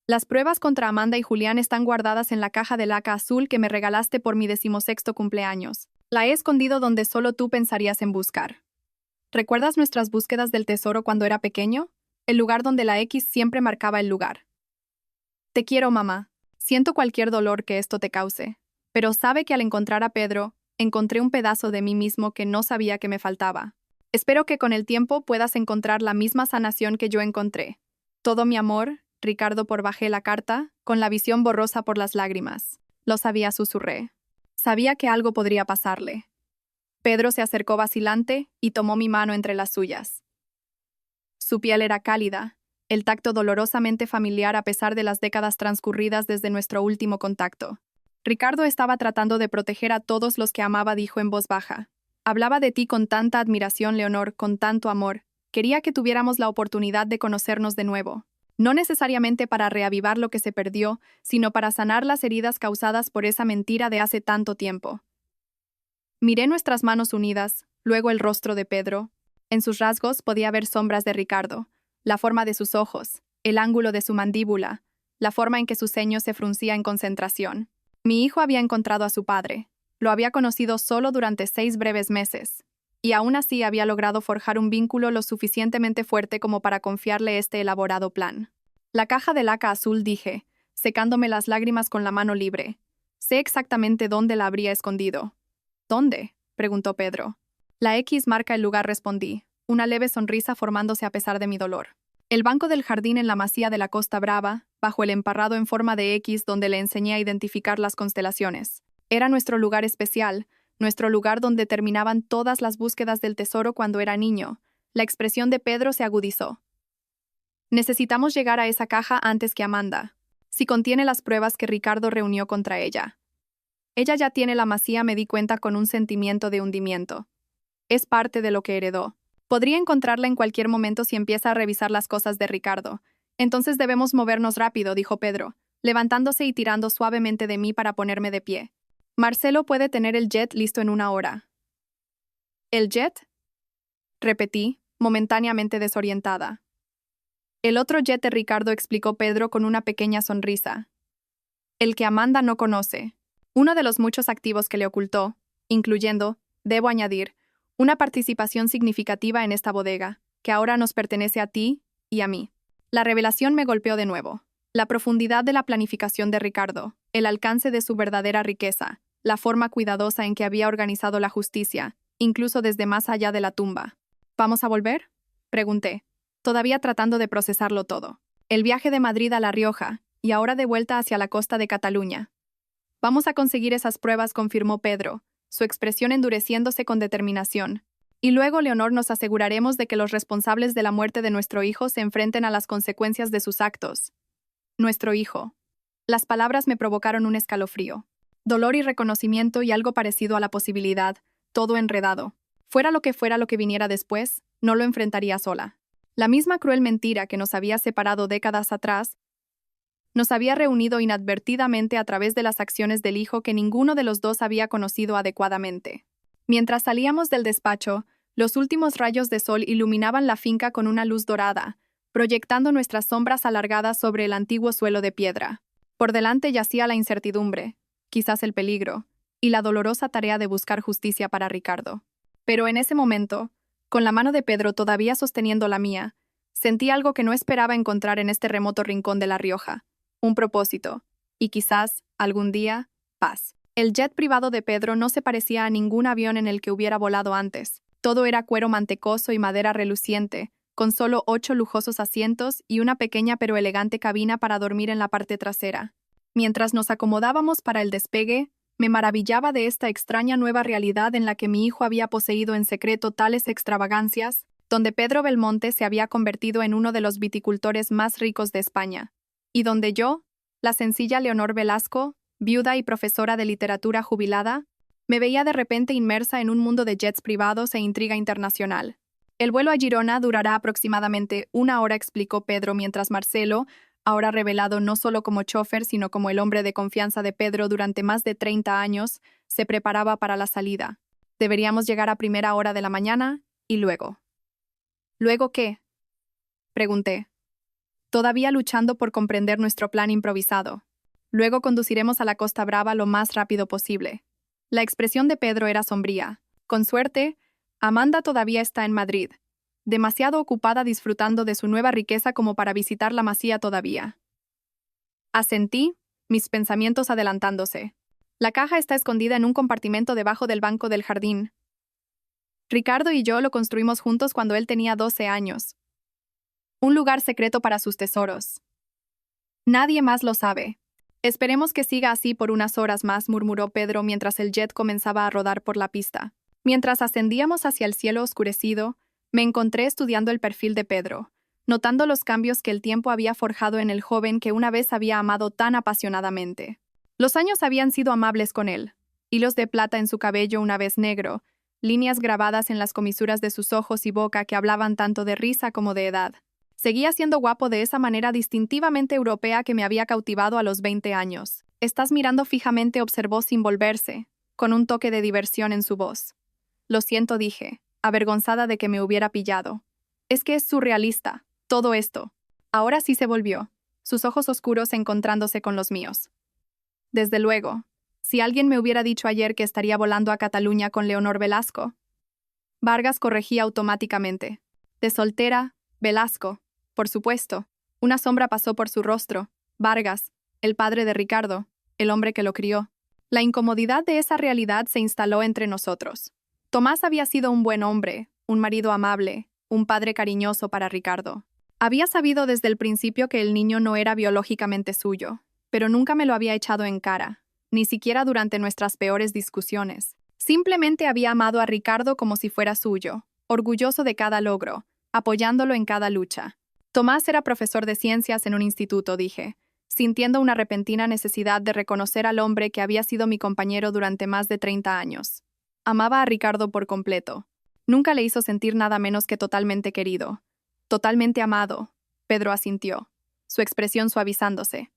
Las pruebas contra Amanda y Julián están guardadas en la caja de laca azul que me regalaste por mi 16º cumpleaños. La he escondido donde solo tú pensarías en buscar. ¿Recuerdas nuestras búsquedas del tesoro cuando era pequeño? El lugar donde la X siempre marcaba el lugar. Te quiero, mamá. Siento cualquier dolor que esto te cause. Pero sabe que al encontrar a Pedro, encontré un pedazo de mí mismo que no sabía que me faltaba. Espero que con el tiempo puedas encontrar la misma sanación que yo encontré. Todo mi amor, Ricardo. Por bajé la carta, con la visión borrosa por las lágrimas. Lo sabía, susurré. Sabía que algo podría pasarle. Pedro se acercó vacilante y tomó mi mano entre las suyas. Su piel era cálida, el tacto dolorosamente familiar a pesar de las décadas transcurridas desde nuestro último contacto. Ricardo estaba tratando de proteger a todos los que amaba, dijo en voz baja. Hablaba de ti con tanta admiración, Leonor, con tanto amor. Quería que tuviéramos la oportunidad de conocernos de nuevo. No necesariamente para reavivar lo que se perdió, sino para sanar las heridas causadas por esa mentira de hace tanto tiempo. Miré nuestras manos unidas, luego el rostro de Pedro. En sus rasgos podía ver sombras de Ricardo, la forma de sus ojos, el ángulo de su mandíbula, la forma en que su ceño se fruncía en concentración. Mi hijo había encontrado a su padre. Lo había conocido solo durante 6 breves meses. Y aún así había logrado forjar un vínculo lo suficientemente fuerte como para confiarle este elaborado plan. La caja de laca azul, dije, secándome las lágrimas con la mano libre. Sé exactamente dónde la habría escondido. ¿Dónde?, preguntó Pedro. La X marca el lugar, respondí, una leve sonrisa formándose a pesar de mi dolor. El banco del jardín en la masía de la Costa Brava, bajo el emparrado en forma de X donde le enseñé a identificar las constelaciones. Era nuestro lugar especial, nuestro lugar donde terminaban todas las búsquedas del tesoro cuando era niño. La expresión de Pedro se agudizó. Necesitamos llegar a esa caja antes que Amanda. Si contiene las pruebas que Ricardo reunió contra ella. Ella ya tiene la masía, me di cuenta con un sentimiento de hundimiento. Es parte de lo que heredó. Podría encontrarla en cualquier momento si empieza a revisar las cosas de Ricardo. Entonces debemos movernos rápido, dijo Pedro, levantándose y tirando suavemente de mí para ponerme de pie. Marcelo puede tener el jet listo en 1 hora. ¿El jet?, repetí, momentáneamente desorientada. El otro jet de Ricardo, explicó Pedro con una pequeña sonrisa. El que Amanda no conoce. Uno de los muchos activos que le ocultó, incluyendo, debo añadir, una participación significativa en esta bodega, que ahora nos pertenece a ti y a mí. La revelación me golpeó de nuevo. La profundidad de la planificación de Ricardo, el alcance de su verdadera riqueza, la forma cuidadosa en que había organizado la justicia, incluso desde más allá de la tumba. ¿Vamos a volver?, pregunté, todavía tratando de procesarlo todo. El viaje de Madrid a La Rioja, y ahora de vuelta hacia la costa de Cataluña. Vamos a conseguir esas pruebas, confirmó Pedro, su expresión endureciéndose con determinación. Y luego, Leonor, nos aseguraremos de que los responsables de la muerte de nuestro hijo se enfrenten a las consecuencias de sus actos. Nuestro hijo. Las palabras me provocaron un escalofrío. Dolor y reconocimiento y algo parecido a la posibilidad, todo enredado. Fuera lo que viniera después, no lo enfrentaría sola. La misma cruel mentira que nos había separado décadas atrás, nos había reunido inadvertidamente a través de las acciones del hijo que ninguno de los dos había conocido adecuadamente. Mientras salíamos del despacho, los últimos rayos de sol iluminaban la finca con una luz dorada, proyectando nuestras sombras alargadas sobre el antiguo suelo de piedra. Por delante yacía la incertidumbre, quizás el peligro, y la dolorosa tarea de buscar justicia para Ricardo. Pero en ese momento, con la mano de Pedro todavía sosteniendo la mía, sentí algo que no esperaba encontrar en este remoto rincón de La Rioja. Un propósito, y quizás, algún día, paz. El jet privado de Pedro no se parecía a ningún avión en el que hubiera volado antes. Todo era cuero mantecoso y madera reluciente, con solo 8 lujosos asientos y una pequeña pero elegante cabina para dormir en la parte trasera. Mientras nos acomodábamos para el despegue, me maravillaba de esta extraña nueva realidad en la que mi hijo había poseído en secreto tales extravagancias, donde Pedro Belmonte se había convertido en uno de los viticultores más ricos de España, y donde yo, la sencilla Leonor Velasco, viuda y profesora de literatura jubilada, me veía de repente inmersa en un mundo de jets privados e intriga internacional. El vuelo a Girona durará aproximadamente 1 hora, explicó Pedro mientras Marcelo, ahora revelado no solo como chofer sino como el hombre de confianza de Pedro durante más de 30 años, se preparaba para la salida. Deberíamos llegar a primera hora de la mañana, y luego. ¿Luego qué?, pregunté, todavía luchando por comprender nuestro plan improvisado. Luego conduciremos a la Costa Brava lo más rápido posible. La expresión de Pedro era sombría. Con suerte, Amanda todavía está en Madrid, demasiado ocupada disfrutando de su nueva riqueza como para visitar la Masía todavía. Asentí, mis pensamientos adelantándose. La caja está escondida en un compartimento debajo del banco del jardín. Ricardo y yo lo construimos juntos cuando él tenía 12 años. Un lugar secreto para sus tesoros. Nadie más lo sabe. Esperemos que siga así por unas horas más, murmuró Pedro mientras el jet comenzaba a rodar por la pista. Mientras ascendíamos hacia el cielo oscurecido, me encontré estudiando el perfil de Pedro, notando los cambios que el tiempo había forjado en el joven que una vez había amado tan apasionadamente. Los años habían sido amables con él, hilos de plata en su cabello una vez negro, líneas grabadas en las comisuras de sus ojos y boca que hablaban tanto de risa como de edad. Seguía siendo guapo de esa manera distintivamente europea que me había cautivado a los 20 años. «Estás mirando fijamente», observó sin volverse, con un toque de diversión en su voz. «Lo siento», dije, avergonzada de que me hubiera pillado. «Es que es surrealista, todo esto». Ahora sí se volvió, sus ojos oscuros encontrándose con los míos. Desde luego, si alguien me hubiera dicho ayer que estaría volando a Cataluña con Leonor Velasco. Vargas corregía automáticamente. De soltera, Velasco. Por supuesto. Una sombra pasó por su rostro. Vargas, el padre de Ricardo, el hombre que lo crió. La incomodidad de esa realidad se instaló entre nosotros. Tomás había sido un buen hombre, un marido amable, un padre cariñoso para Ricardo. Había sabido desde el principio que el niño no era biológicamente suyo, pero nunca me lo había echado en cara, ni siquiera durante nuestras peores discusiones. Simplemente había amado a Ricardo como si fuera suyo, orgulloso de cada logro, apoyándolo en cada lucha. Tomás era profesor de ciencias en un instituto, dije, sintiendo una repentina necesidad de reconocer al hombre que había sido mi compañero durante más de 30 años. Amaba a Ricardo por completo. Nunca le hizo sentir nada menos que totalmente querido. Totalmente amado, Pedro asintió, su expresión suavizándose.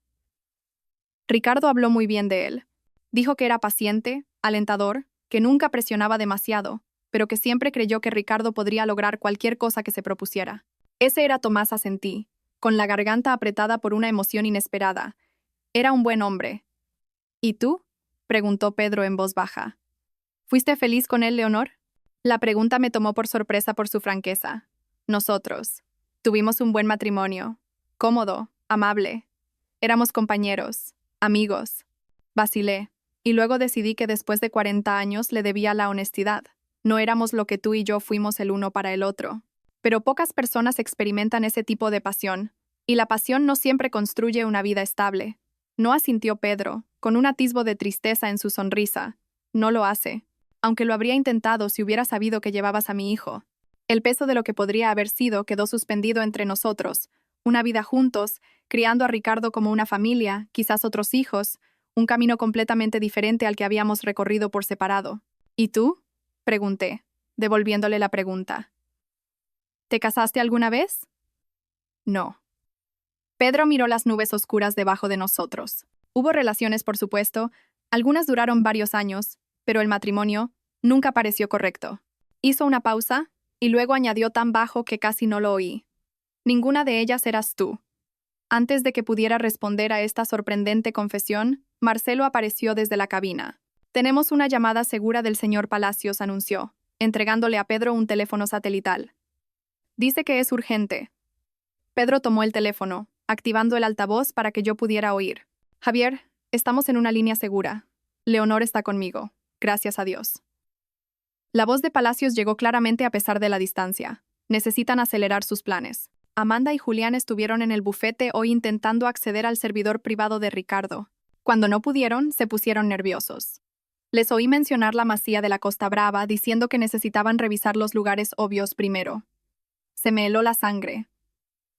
Ricardo habló muy bien de él. Dijo que era paciente, alentador, que nunca presionaba demasiado, pero que siempre creyó que Ricardo podría lograr cualquier cosa que se propusiera. Ese era Tomás, asentí, con la garganta apretada por una emoción inesperada. Era un buen hombre. ¿Y tú?, preguntó Pedro en voz baja. ¿Fuiste feliz con él, Leonor? La pregunta me tomó por sorpresa por su franqueza. Nosotros. Tuvimos un buen matrimonio. Cómodo, amable. Éramos compañeros, amigos. Vacilé, y luego decidí que después de 40 años le debía la honestidad. No éramos lo que tú y yo fuimos el uno para el otro. Pero pocas personas experimentan ese tipo de pasión, y la pasión no siempre construye una vida estable. No, asintió Pedro, con un atisbo de tristeza en su sonrisa. No lo hace, aunque lo habría intentado si hubiera sabido que llevabas a mi hijo. El peso de lo que podría haber sido quedó suspendido entre nosotros, una vida juntos, criando a Ricardo como una familia, quizás otros hijos, un camino completamente diferente al que habíamos recorrido por separado. ¿Y tú?, pregunté, devolviéndole la pregunta. ¿Te casaste alguna vez? No. Pedro miró las nubes oscuras debajo de nosotros. Hubo relaciones, por supuesto, algunas duraron varios años, pero el matrimonio nunca pareció correcto. Hizo una pausa, y luego añadió tan bajo que casi no lo oí. Ninguna de ellas eras tú. Antes de que pudiera responder a esta sorprendente confesión, Marcelo apareció desde la cabina. Tenemos una llamada segura del señor Palacios, anunció, entregándole a Pedro un teléfono satelital. Dice que es urgente. Pedro tomó el teléfono, activando el altavoz para que yo pudiera oír. Javier, estamos en una línea segura. Leonor está conmigo. Gracias a Dios. La voz de Palacios llegó claramente a pesar de la distancia. Necesitan acelerar sus planes. Amanda y Julián estuvieron en el bufete hoy intentando acceder al servidor privado de Ricardo. Cuando no pudieron, se pusieron nerviosos. Les oí mencionar la masía de la Costa Brava diciendo que necesitaban revisar los lugares obvios primero. Se me heló la sangre.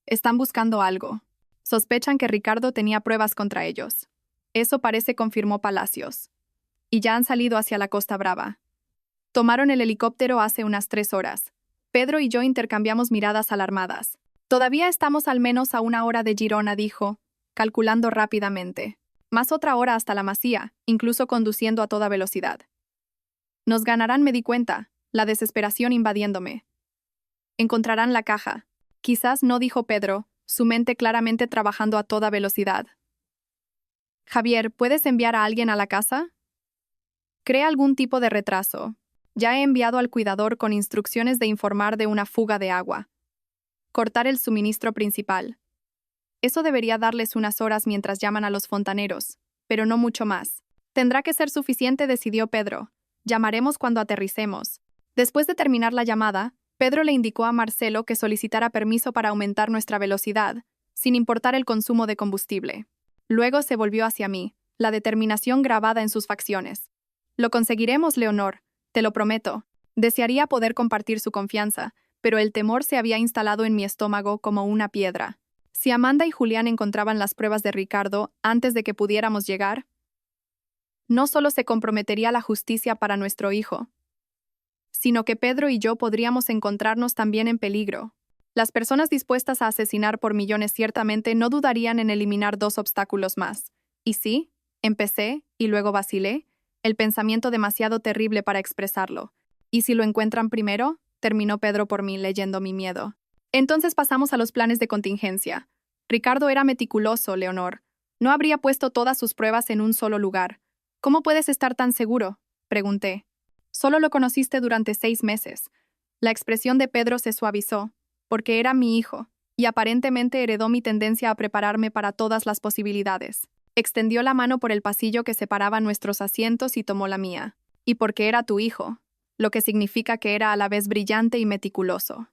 Están buscando algo. Sospechan que Ricardo tenía pruebas contra ellos. Eso parece, confirmó Palacios. Y ya han salido hacia la Costa Brava. Tomaron el helicóptero hace unas 3 horas. Pedro y yo intercambiamos miradas alarmadas. Todavía estamos al menos a 1 hora de Girona, dijo, calculando rápidamente. Más otra hora hasta la masía, incluso conduciendo a toda velocidad. Nos ganarán, me di cuenta, la desesperación invadiéndome. Encontrarán la caja. Quizás no, dijo Pedro, su mente claramente trabajando a toda velocidad. Javier, ¿puedes enviar a alguien a la casa? Crea algún tipo de retraso. Ya he enviado al cuidador con instrucciones de informar de una fuga de agua. Cortar el suministro principal. Eso debería darles unas horas mientras llaman a los fontaneros, pero no mucho más. Tendrá que ser suficiente, decidió Pedro. Llamaremos cuando aterricemos. Después de terminar la llamada, Pedro le indicó a Marcelo que solicitara permiso para aumentar nuestra velocidad, sin importar el consumo de combustible. Luego se volvió hacia mí, la determinación grabada en sus facciones. Lo conseguiremos, Leonor, te lo prometo. Desearía poder compartir su confianza, pero el temor se había instalado en mi estómago como una piedra. Si Amanda y Julián encontraban las pruebas de Ricardo antes de que pudiéramos llegar, no solo se comprometería la justicia para nuestro hijo, sino que Pedro y yo podríamos encontrarnos también en peligro. Las personas dispuestas a asesinar por millones ciertamente no dudarían en eliminar 2 obstáculos más. Y sí, empecé, y luego vacilé, el pensamiento demasiado terrible para expresarlo. ¿Y si lo encuentran primero? Terminó Pedro por mí, leyendo mi miedo. Entonces pasamos a los planes de contingencia. Ricardo era meticuloso, Leonor. No habría puesto todas sus pruebas en un solo lugar. ¿Cómo puedes estar tan seguro?, pregunté. Solo lo conociste durante 6 meses. La expresión de Pedro se suavizó, porque era mi hijo, y aparentemente heredó mi tendencia a prepararme para todas las posibilidades. Extendió la mano por el pasillo que separaba nuestros asientos y tomó la mía. Y porque era tu hijo, lo que significa que era a la vez brillante y meticuloso.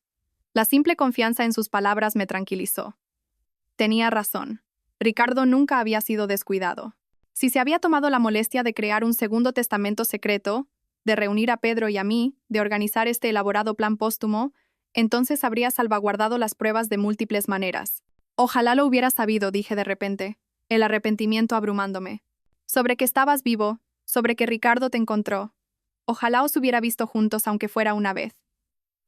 La simple confianza en sus palabras me tranquilizó. Tenía razón. Ricardo nunca había sido descuidado. Si se había tomado la molestia de crear un segundo testamento secreto, de reunir a Pedro y a mí, de organizar este elaborado plan póstumo, entonces habría salvaguardado las pruebas de múltiples maneras. Ojalá lo hubiera sabido, dije de repente, el arrepentimiento abrumándome. Sobre que estabas vivo, sobre que Ricardo te encontró. Ojalá os hubiera visto juntos aunque fuera una vez.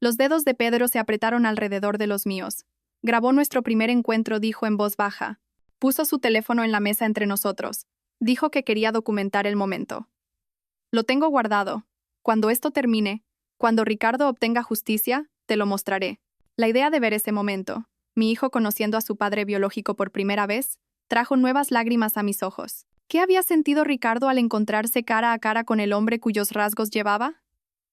Los dedos de Pedro se apretaron alrededor de los míos. Grabó nuestro primer encuentro, dijo en voz baja. Puso su teléfono en la mesa entre nosotros. Dijo que quería documentar el momento. Lo tengo guardado. Cuando esto termine, cuando Ricardo obtenga justicia, te lo mostraré. La idea de ver ese momento, mi hijo conociendo a su padre biológico por primera vez, trajo nuevas lágrimas a mis ojos. ¿Qué había sentido Ricardo al encontrarse cara a cara con el hombre cuyos rasgos llevaba?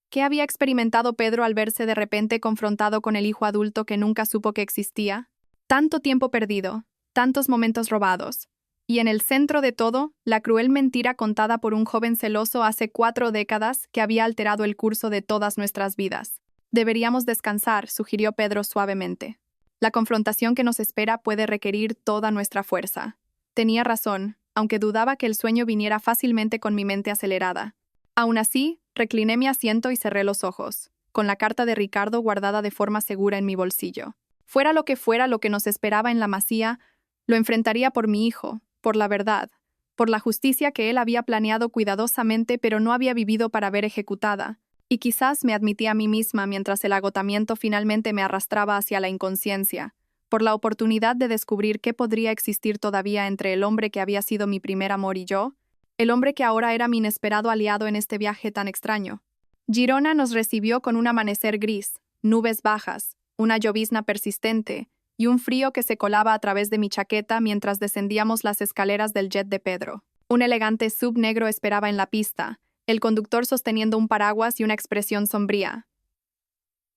¿Qué había experimentado Pedro al verse de repente confrontado con el hijo adulto que nunca supo que existía? Tanto tiempo perdido, tantos momentos robados. Y en el centro de todo, la cruel mentira contada por un joven celoso hace 4 décadas que había alterado el curso de todas nuestras vidas. Deberíamos descansar, sugirió Pedro suavemente. La confrontación que nos espera puede requerir toda nuestra fuerza. Tenía razón, aunque dudaba que el sueño viniera fácilmente con mi mente acelerada. Aún así, recliné mi asiento y cerré los ojos, con la carta de Ricardo guardada de forma segura en mi bolsillo. Fuera lo que nos esperaba en la masía, lo enfrentaría por mi hijo, por la verdad, por la justicia que él había planeado cuidadosamente pero no había vivido para ver ejecutada, y quizás me admití a mí misma mientras el agotamiento finalmente me arrastraba hacia la inconsciencia, por la oportunidad de descubrir qué podría existir todavía entre el hombre que había sido mi primer amor y yo, el hombre que ahora era mi inesperado aliado en este viaje tan extraño. Girona nos recibió con un amanecer gris, nubes bajas, una llovizna persistente y un frío que se colaba a través de mi chaqueta mientras descendíamos las escaleras del jet de Pedro. Un elegante sub negro esperaba en la pista, el conductor sosteniendo un paraguas y una expresión sombría.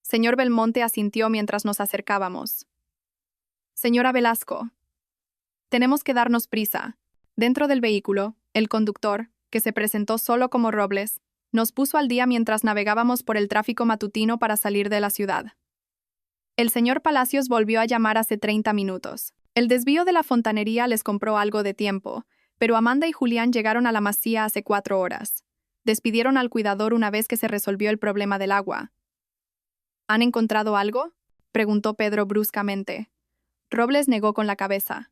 Señor Belmonte asintió mientras nos acercábamos. Señora Velasco. Tenemos que darnos prisa. Dentro del vehículo, el conductor, que se presentó solo como Robles, nos puso al día mientras navegábamos por el tráfico matutino para salir de la ciudad. El señor Palacios volvió a llamar hace 30 minutos. El desvío de la fontanería les compró algo de tiempo, pero Amanda y Julián llegaron a la masía hace 4 horas. Despidieron al cuidador una vez que se resolvió el problema del agua. ¿Han encontrado algo?, preguntó Pedro bruscamente. Robles negó con la cabeza.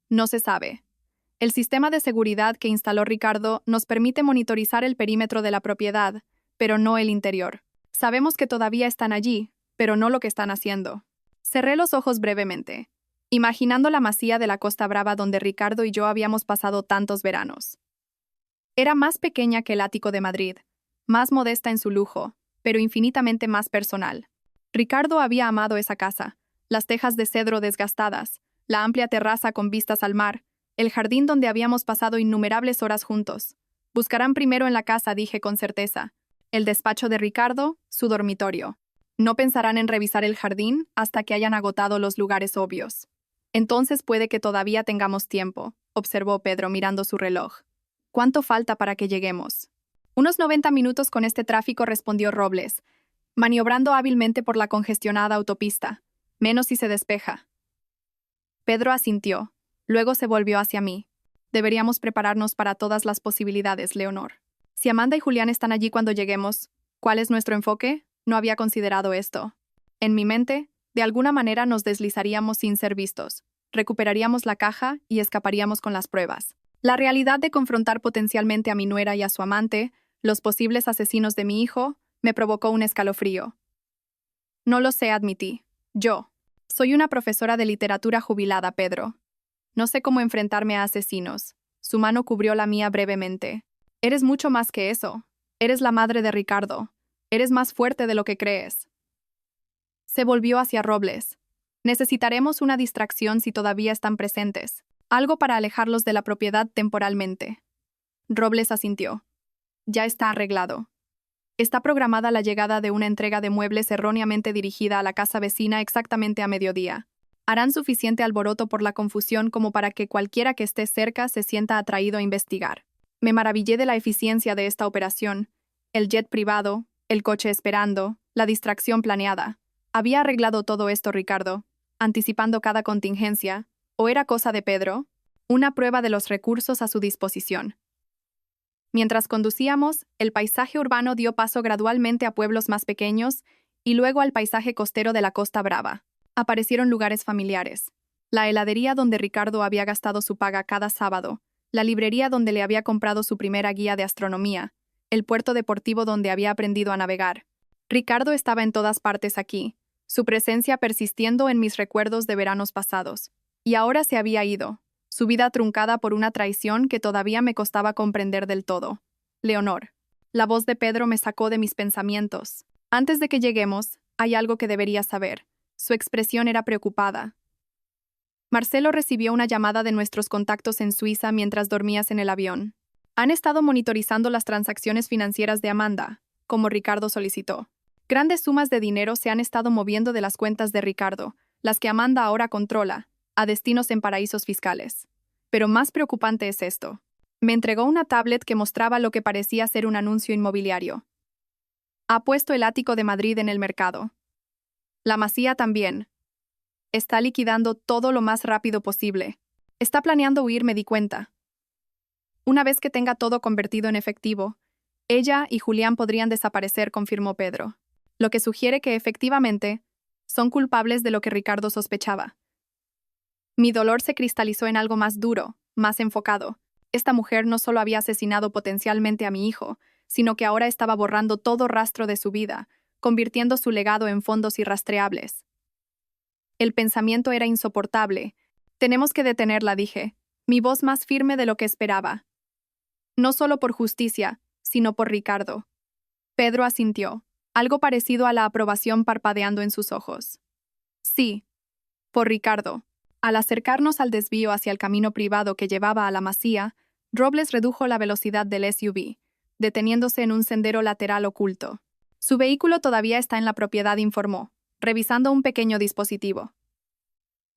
No se sabe. El sistema de seguridad que instaló Ricardo nos permite monitorizar el perímetro de la propiedad, pero no el interior. Sabemos que todavía están allí, pero no lo que están haciendo. Cerré los ojos brevemente, imaginando la masía de la Costa Brava donde Ricardo y yo habíamos pasado tantos veranos. Era más pequeña que el ático de Madrid, más modesta en su lujo, pero infinitamente más personal. Ricardo había amado esa casa, las tejas de cedro desgastadas, la amplia terraza con vistas al mar, el jardín donde habíamos pasado innumerables horas juntos. Buscarán primero en la casa, dije con certeza. El despacho de Ricardo, su dormitorio. No pensarán en revisar el jardín hasta que hayan agotado los lugares obvios. Entonces puede que todavía tengamos tiempo, observó Pedro mirando su reloj. ¿Cuánto falta para que lleguemos? Unos 90 minutos con este tráfico, respondió Robles, maniobrando hábilmente por la congestionada autopista. Menos si se despeja. Pedro asintió. Luego se volvió hacia mí. Deberíamos prepararnos para todas las posibilidades, Leonor. Si Amanda y Julián están allí cuando lleguemos, ¿cuál es nuestro enfoque? No había considerado esto. En mi mente, de alguna manera nos deslizaríamos sin ser vistos. Recuperaríamos la caja y escaparíamos con las pruebas. La realidad de confrontar potencialmente a mi nuera y a su amante, los posibles asesinos de mi hijo, me provocó un escalofrío. No lo sé, admití. Yo. Soy una profesora de literatura jubilada, Pedro. No sé cómo enfrentarme a asesinos. Su mano cubrió la mía brevemente. Eres mucho más que eso. Eres la madre de Ricardo. Eres más fuerte de lo que crees. Se volvió hacia Robles. Necesitaremos una distracción si todavía están presentes. Algo para alejarlos de la propiedad temporalmente. Robles asintió. Ya está arreglado. Está programada la llegada de una entrega de muebles erróneamente dirigida a la casa vecina exactamente a mediodía. Harán suficiente alboroto por la confusión como para que cualquiera que esté cerca se sienta atraído a investigar. Me maravillé de la eficiencia de esta operación. El jet privado, el coche esperando, la distracción planeada. ¿Había arreglado todo esto Ricardo, anticipando cada contingencia, o era cosa de Pedro? Una prueba de los recursos a su disposición. Mientras conducíamos, el paisaje urbano dio paso gradualmente a pueblos más pequeños y luego al paisaje costero de la Costa Brava. Aparecieron lugares familiares. La heladería donde Ricardo había gastado su paga cada sábado, la librería donde le había comprado su primera guía de astronomía, el puerto deportivo donde había aprendido a navegar. Ricardo estaba en todas partes aquí, su presencia persistiendo en mis recuerdos de veranos pasados. Y ahora se había ido, su vida truncada por una traición que todavía me costaba comprender del todo. Leonor. La voz de Pedro me sacó de mis pensamientos. Antes de que lleguemos, hay algo que deberías saber. Su expresión era preocupada. Marcelo recibió una llamada de nuestros contactos en Suiza mientras dormías en el avión. Han estado monitorizando las transacciones financieras de Amanda, como Ricardo solicitó. Grandes sumas de dinero se han estado moviendo de las cuentas de Ricardo, las que Amanda ahora controla, a destinos en paraísos fiscales. Pero más preocupante es esto. Me entregó una tablet que mostraba lo que parecía ser un anuncio inmobiliario. Ha puesto el ático de Madrid en el mercado. La masía también. Está liquidando todo lo más rápido posible. Está planeando huir, me di cuenta. Una vez que tenga todo convertido en efectivo, ella y Julián podrían desaparecer, confirmó Pedro. Lo que sugiere que efectivamente son culpables de lo que Ricardo sospechaba. Mi dolor se cristalizó en algo más duro, más enfocado. Esta mujer no solo había asesinado potencialmente a mi hijo, sino que ahora estaba borrando todo rastro de su vida, convirtiendo su legado en fondos irrastreables. El pensamiento era insoportable. Tenemos que detenerla, dije, mi voz más firme de lo que esperaba. No solo por justicia, sino por Ricardo. Pedro asintió, algo parecido a la aprobación parpadeando en sus ojos. Sí, por Ricardo. Al acercarnos al desvío hacia el camino privado que llevaba a la masía, Robles redujo la velocidad del SUV, deteniéndose en un sendero lateral oculto. Su vehículo todavía está en la propiedad, informó, revisando un pequeño dispositivo.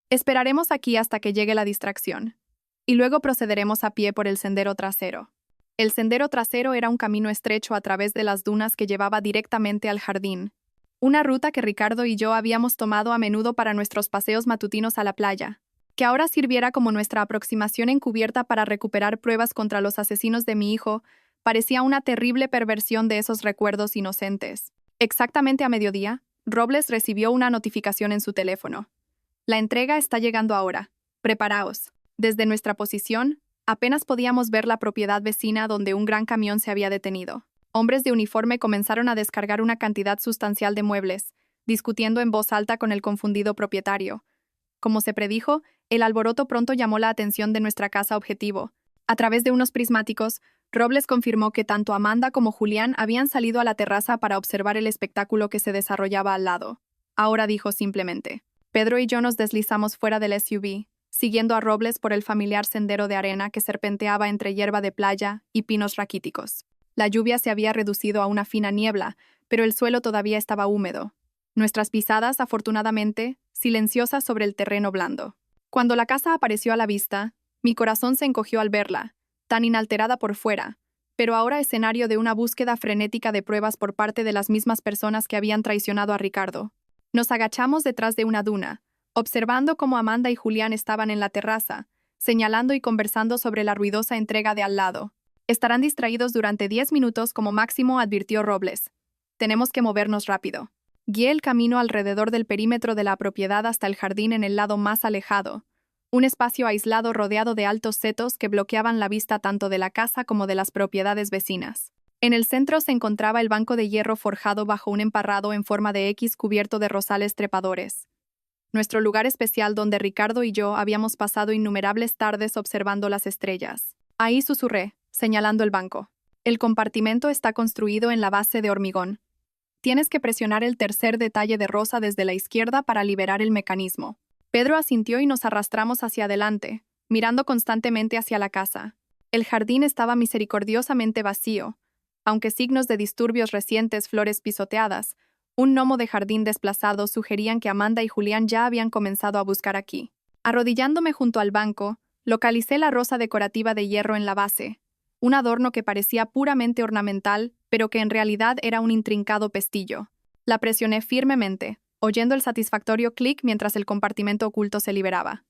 Esperaremos aquí hasta que llegue la distracción, y luego procederemos a pie por el sendero trasero. El sendero trasero era un camino estrecho a través de las dunas que llevaba directamente al jardín. una ruta que Ricardo y yo habíamos tomado a menudo para nuestros paseos matutinos a la playa. Que ahora sirviera como nuestra aproximación encubierta para recuperar pruebas contra los asesinos de mi hijo, parecía una terrible perversión de esos recuerdos inocentes. Exactamente a mediodía, Robles recibió una notificación en su teléfono. La entrega está llegando ahora. Preparaos. Desde nuestra posición, apenas podíamos ver la propiedad vecina donde un gran camión se había detenido. Hombres de uniforme comenzaron a descargar una cantidad sustancial de muebles, discutiendo en voz alta con el confundido propietario. Como se predijo, el alboroto pronto llamó la atención de nuestra casa objetivo. A través de unos prismáticos, Robles confirmó que tanto Amanda como Julián habían salido a la terraza para observar el espectáculo que se desarrollaba al lado. Ahora dijo simplemente: Pedro y yo nos deslizamos fuera del SUV, siguiendo a Robles por el familiar sendero de arena que serpenteaba entre hierba de playa y pinos raquíticos. La lluvia se había reducido a una fina niebla, pero el suelo todavía estaba húmedo. Nuestras pisadas, afortunadamente, silenciosas sobre el terreno blando. Cuando la casa apareció a la vista, mi corazón se encogió al verla, tan inalterada por fuera, pero ahora escenario de una búsqueda frenética de pruebas por parte de las mismas personas que habían traicionado a Ricardo. Nos agachamos detrás de una duna, observando cómo Amanda y Julián estaban en la terraza, señalando y conversando sobre la ruidosa entrega de al lado. Estarán distraídos durante 10 minutos como máximo, advirtió Robles. Tenemos que movernos rápido. Guié el camino alrededor del perímetro de la propiedad hasta el jardín en el lado más alejado, un espacio aislado rodeado de altos setos que bloqueaban la vista tanto de la casa como de las propiedades vecinas. En el centro se encontraba el banco de hierro forjado bajo un emparrado en forma de X cubierto de rosales trepadores. Nuestro lugar especial donde Ricardo y yo habíamos pasado innumerables tardes observando las estrellas. Ahí susurré, señalando el banco. El compartimento está construido en la base de hormigón. Tienes que presionar el tercer detalle de rosa desde la izquierda para liberar el mecanismo. Pedro asintió y nos arrastramos hacia adelante, mirando constantemente hacia la casa. El jardín estaba misericordiosamente vacío, aunque signos de disturbios recientes, flores pisoteadas, un gnomo de jardín desplazado sugerían que Amanda y Julián ya habían comenzado a buscar aquí. Arrodillándome junto al banco, localicé la rosa decorativa de hierro en la base, un adorno que parecía puramente ornamental, pero que en realidad era un intrincado pestillo. La presioné firmemente, oyendo el satisfactorio clic mientras el compartimento oculto se liberaba.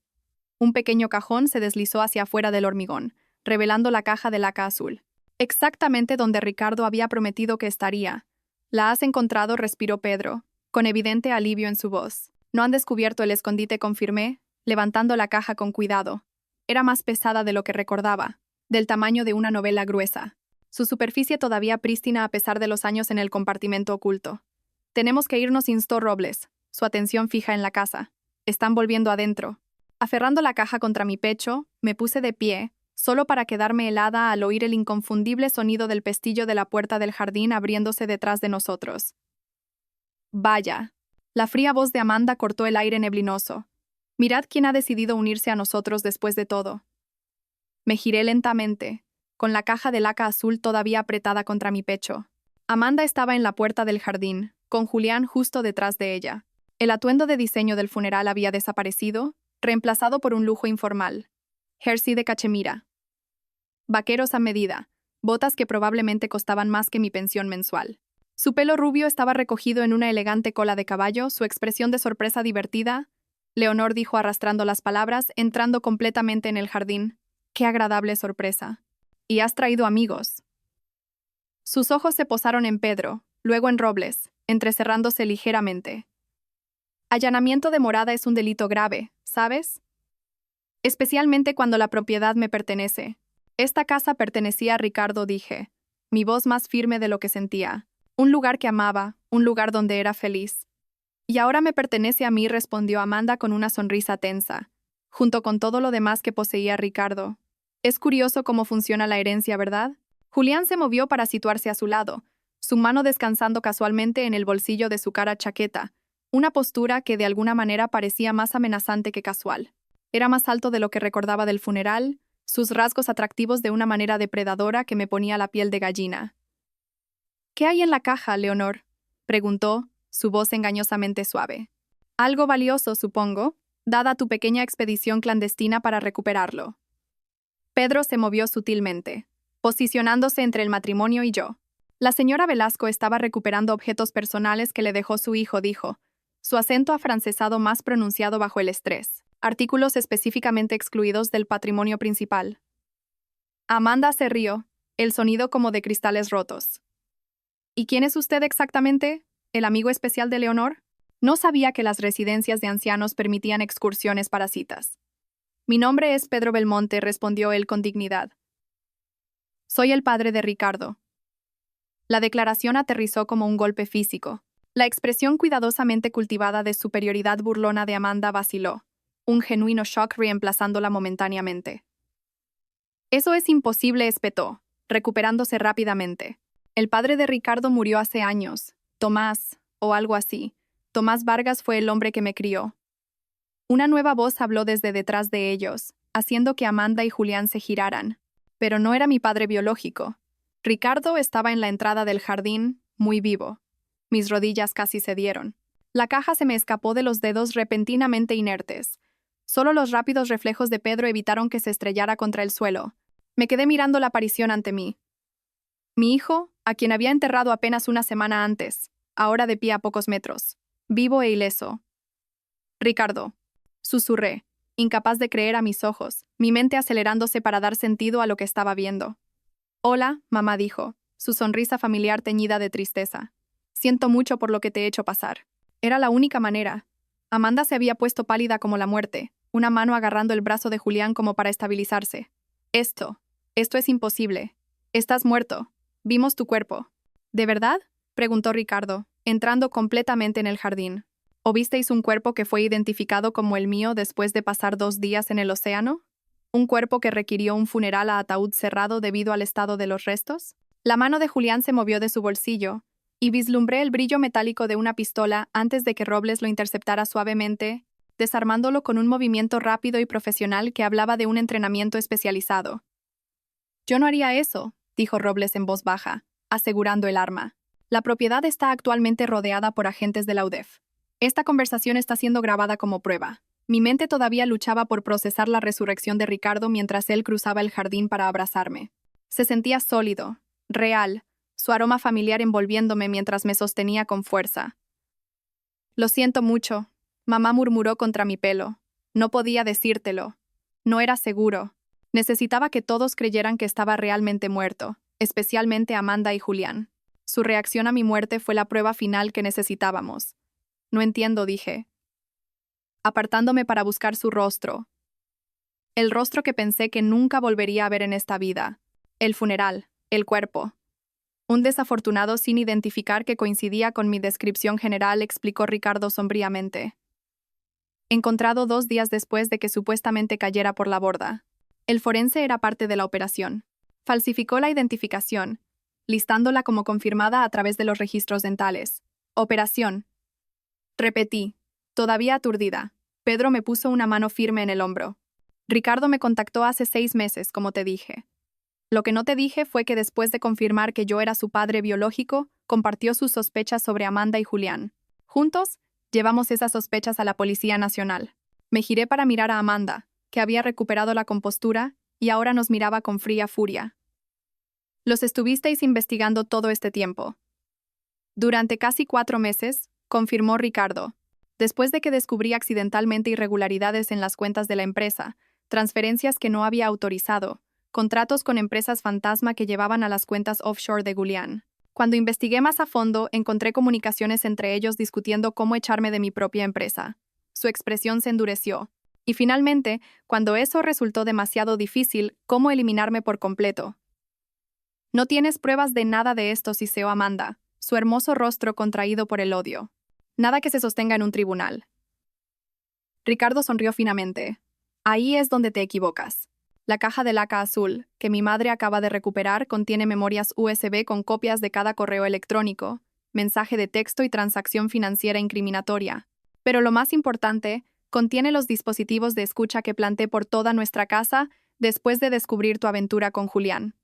Un pequeño cajón se deslizó hacia afuera del hormigón, revelando la caja de laca azul. Exactamente donde Ricardo había prometido que estaría. ¿La has encontrado?, respiró Pedro, con evidente alivio en su voz. No han descubierto el escondite, confirmé, levantando la caja con cuidado. Era más pesada de lo que recordaba, del tamaño de una novela gruesa. Su superficie todavía prístina a pesar de los años en el compartimento oculto. Tenemos que irnos, instó Robles, su atención fija en la casa. Están volviendo adentro. Aferrando la caja contra mi pecho, me puse de pie, solo para quedarme helada al oír el inconfundible sonido del pestillo de la puerta del jardín abriéndose detrás de nosotros. Vaya. La fría voz de Amanda cortó el aire neblinoso. Mirad quién ha decidido unirse a nosotros después de todo. Me giré lentamente, con la caja de laca azul todavía apretada contra mi pecho. Amanda estaba en la puerta del jardín, con Julián justo detrás de ella. El atuendo de diseño del funeral había desaparecido, reemplazado por un lujo informal. Jersey de cachemira. Vaqueros a medida, botas que probablemente costaban más que mi pensión mensual. Su pelo rubio estaba recogido en una elegante cola de caballo, su expresión de sorpresa divertida. Leonor dijo arrastrando las palabras, entrando completamente en el jardín. ¡Qué agradable sorpresa! Y has traído amigos. Sus ojos se posaron en Pedro, luego en Robles, entrecerrándose ligeramente. Allanamiento de morada es un delito grave, ¿sabes? Especialmente cuando la propiedad me pertenece. Esta casa pertenecía a Ricardo, dije, mi voz más firme de lo que sentía. Un lugar que amaba, un lugar donde era feliz. Y ahora me pertenece a mí, respondió Amanda con una sonrisa tensa, junto con todo lo demás que poseía Ricardo. Es curioso cómo funciona la herencia, ¿verdad? Julián se movió para situarse a su lado, su mano descansando casualmente en el bolsillo de su cara chaqueta, una postura que de alguna manera parecía más amenazante que casual. Era más alto de lo que recordaba del funeral, sus rasgos atractivos de una manera depredadora que me ponía la piel de gallina. ¿Qué hay en la caja, Leonor?, preguntó, su voz engañosamente suave. Algo valioso, supongo, dada tu pequeña expedición clandestina para recuperarlo. Pedro se movió sutilmente, posicionándose entre el matrimonio y yo. La señora Velasco estaba recuperando objetos personales que le dejó su hijo, dijo, su acento afrancesado más pronunciado bajo el estrés. Artículos específicamente excluidos del patrimonio principal. Amanda se rió, el sonido como de cristales rotos. ¿Y quién es usted exactamente? ¿El amigo especial de Leonor? No sabía que las residencias de ancianos permitían excursiones para citas. Mi nombre es Pedro Belmonte, respondió él con dignidad. Soy el padre de Ricardo. La declaración aterrizó como un golpe físico. La expresión cuidadosamente cultivada de superioridad burlona de Amanda vaciló, un genuino shock reemplazándola momentáneamente. Eso es imposible, espetó, recuperándose rápidamente. El padre de Ricardo murió hace años. Tomás, o algo así. Tomás Vargas fue el hombre que me crió. Una nueva voz habló desde detrás de ellos, haciendo que Amanda y Julián se giraran. Pero no era mi padre biológico. Ricardo estaba en la entrada del jardín, muy vivo. Mis rodillas casi cedieron. La caja se me escapó de los dedos repentinamente inertes. Solo los rápidos reflejos de Pedro evitaron que se estrellara contra el suelo. Me quedé mirando la aparición ante mí. Mi hijo, a quien había enterrado apenas una semana antes, ahora de pie a pocos metros, vivo e ileso. Ricardo, susurré, incapaz de creer a mis ojos, mi mente acelerándose para dar sentido a lo que estaba viendo. Hola, mamá dijo, su sonrisa familiar teñida de tristeza. Siento mucho por lo que te he hecho pasar. Era la única manera. Amanda se había puesto pálida como la muerte, una mano agarrando el brazo de Julián como para estabilizarse. Esto es imposible. Estás muerto. Vimos tu cuerpo. ¿De verdad? Preguntó Ricardo, entrando completamente en el jardín. ¿O visteis un cuerpo que fue identificado como el mío después de pasar 2 días en el océano? ¿Un cuerpo que requirió un funeral a ataúd cerrado debido al estado de los restos? La mano de Julián se movió de su bolsillo, y vislumbré el brillo metálico de una pistola antes de que Robles lo interceptara suavemente, desarmándolo con un movimiento rápido y profesional que hablaba de un entrenamiento especializado. Yo no haría eso, dijo Robles en voz baja, asegurando el arma. La propiedad está actualmente rodeada por agentes de la UDEF. Esta conversación está siendo grabada como prueba. Mi mente todavía luchaba por procesar la resurrección de Ricardo mientras él cruzaba el jardín para abrazarme. Se sentía sólido, real, su aroma familiar envolviéndome mientras me sostenía con fuerza. Lo siento mucho, mamá murmuró contra mi pelo. No podía decírtelo. No era seguro. Necesitaba que todos creyeran que estaba realmente muerto, especialmente Amanda y Julián. Su reacción a mi muerte fue la prueba final que necesitábamos. No entiendo, dije, apartándome para buscar su rostro. El rostro que pensé que nunca volvería a ver en esta vida. El funeral, el cuerpo. Un desafortunado sin identificar que coincidía con mi descripción general, explicó Ricardo sombríamente. Encontrado 2 días después de que supuestamente cayera por la borda. El forense era parte de la operación. Falsificó la identificación, listándola como confirmada a través de los registros dentales. Operación. Repetí, todavía aturdida. Pedro me puso una mano firme en el hombro. Ricardo me contactó hace 6 meses, como te dije. Lo que no te dije fue que después de confirmar que yo era su padre biológico, compartió sus sospechas sobre Amanda y Julián. Juntos, llevamos esas sospechas a la Policía Nacional. Me giré para mirar a Amanda, que había recuperado la compostura, y ahora nos miraba con fría furia. Los estuvisteis investigando todo este tiempo. Durante casi 4 meses, confirmó Ricardo. Después de que descubrí accidentalmente irregularidades en las cuentas de la empresa, transferencias que no había autorizado, contratos con empresas fantasma que llevaban a las cuentas offshore de Julián. Cuando investigué más a fondo, encontré comunicaciones entre ellos discutiendo cómo echarme de mi propia empresa. Su expresión se endureció. Y finalmente, cuando eso resultó demasiado difícil, cómo eliminarme por completo. No tienes pruebas de nada de esto, siseó Amanda, su hermoso rostro contraído por el odio. Nada que se sostenga en un tribunal. Ricardo sonrió finamente. Ahí es donde te equivocas. La caja de laca azul, que mi madre acaba de recuperar, contiene memorias USB con copias de cada correo electrónico, mensaje de texto y transacción financiera incriminatoria. Pero lo más importante, contiene los dispositivos de escucha que planté por toda nuestra casa después de descubrir tu aventura con Julián.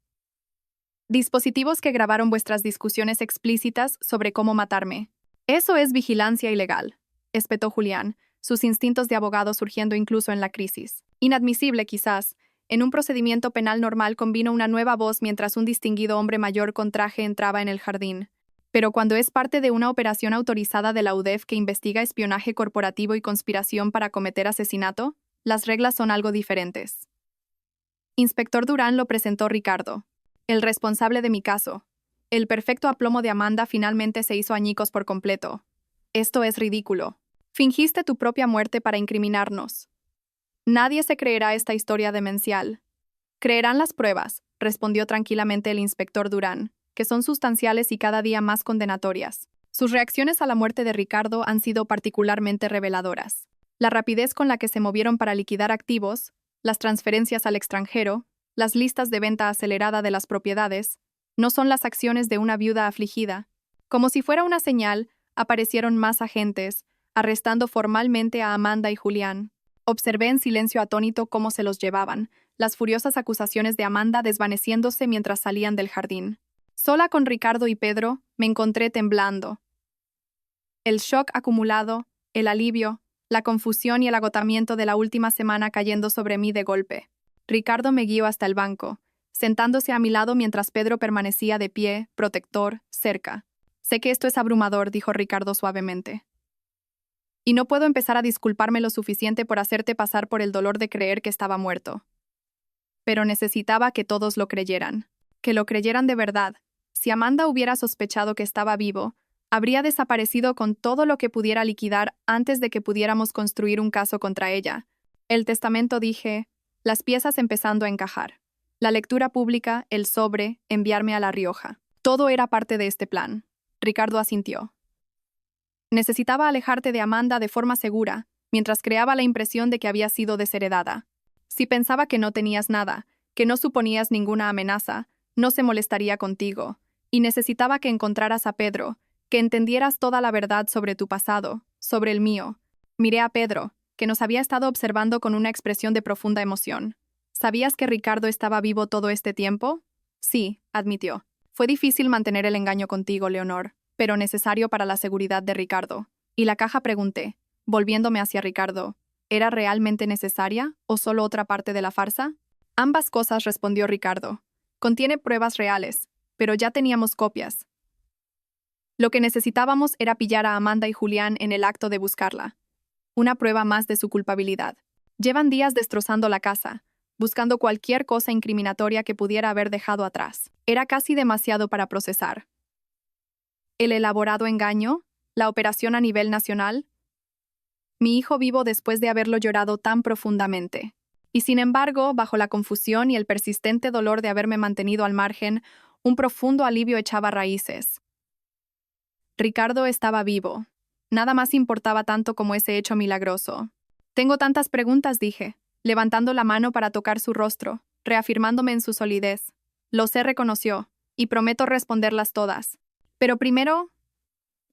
Dispositivos que grabaron vuestras discusiones explícitas sobre cómo matarme. Eso es vigilancia ilegal, espetó Julián, sus instintos de abogado surgiendo incluso en la crisis. Inadmisible, quizás. En un procedimiento penal normal convino una nueva voz mientras un distinguido hombre mayor con traje entraba en el jardín. Pero cuando es parte de una operación autorizada de la UDEF que investiga espionaje corporativo y conspiración para cometer asesinato, las reglas son algo diferentes. Inspector Durán lo presentó Ricardo, el responsable de mi caso. El perfecto aplomo de Amanda finalmente se hizo añicos por completo. Esto es ridículo. Fingiste tu propia muerte para incriminarnos. Nadie se creerá esta historia demencial. Creerán las pruebas, respondió tranquilamente el inspector Durán, que son sustanciales y cada día más condenatorias. Sus reacciones a la muerte de Ricardo han sido particularmente reveladoras. La rapidez con la que se movieron para liquidar activos, las transferencias al extranjero, las listas de venta acelerada de las propiedades, no son las acciones de una viuda afligida. Como si fuera una señal, aparecieron más agentes, arrestando formalmente a Amanda y Julián. Observé en silencio atónito cómo se los llevaban, las furiosas acusaciones de Amanda desvaneciéndose mientras salían del jardín. Sola con Ricardo y Pedro, me encontré temblando. El shock acumulado, el alivio, la confusión y el agotamiento de la última semana cayendo sobre mí de golpe. Ricardo me guió hasta el banco, sentándose a mi lado mientras Pedro permanecía de pie, protector, cerca. Sé que esto es abrumador, dijo Ricardo suavemente. Y no puedo empezar a disculparme lo suficiente por hacerte pasar por el dolor de creer que estaba muerto. Pero necesitaba que todos lo creyeran. Que lo creyeran de verdad. Si Amanda hubiera sospechado que estaba vivo, habría desaparecido con todo lo que pudiera liquidar antes de que pudiéramos construir un caso contra ella. El testamento, dije, las piezas empezando a encajar. La lectura pública, el sobre, enviarme a La Rioja. Todo era parte de este plan. Ricardo asintió. Necesitaba alejarte de Amanda de forma segura, mientras creaba la impresión de que había sido desheredada. Si pensaba que no tenías nada, que no suponías ninguna amenaza, no se molestaría contigo, y necesitaba que encontraras a Pedro, que entendieras toda la verdad sobre tu pasado, sobre el mío. Miré a Pedro, que nos había estado observando con una expresión de profunda emoción. ¿Sabías que Ricardo estaba vivo todo este tiempo? Sí, admitió. Fue difícil mantener el engaño contigo, Leonor, pero necesario para la seguridad de Ricardo. ¿Y la caja?, pregunté, volviéndome hacia Ricardo. ¿Era realmente necesaria o solo otra parte de la farsa? Ambas cosas, respondió Ricardo. Contiene pruebas reales, pero ya teníamos copias. Lo que necesitábamos era pillar a Amanda y Julián en el acto de buscarla. Una prueba más de su culpabilidad. Llevan días destrozando la casa, buscando cualquier cosa incriminatoria que pudiera haber dejado atrás. Era casi demasiado para procesar. ¿El elaborado engaño? ¿La operación a nivel nacional? Mi hijo vivo después de haberlo llorado tan profundamente. Y sin embargo, bajo la confusión y el persistente dolor de haberme mantenido al margen, un profundo alivio echaba raíces. Ricardo estaba vivo. Nada más importaba tanto como ese hecho milagroso. Tengo tantas preguntas, dije, levantando la mano para tocar su rostro, reafirmándome en su solidez. Lo sé, reconoció, y prometo responderlas todas. Pero primero,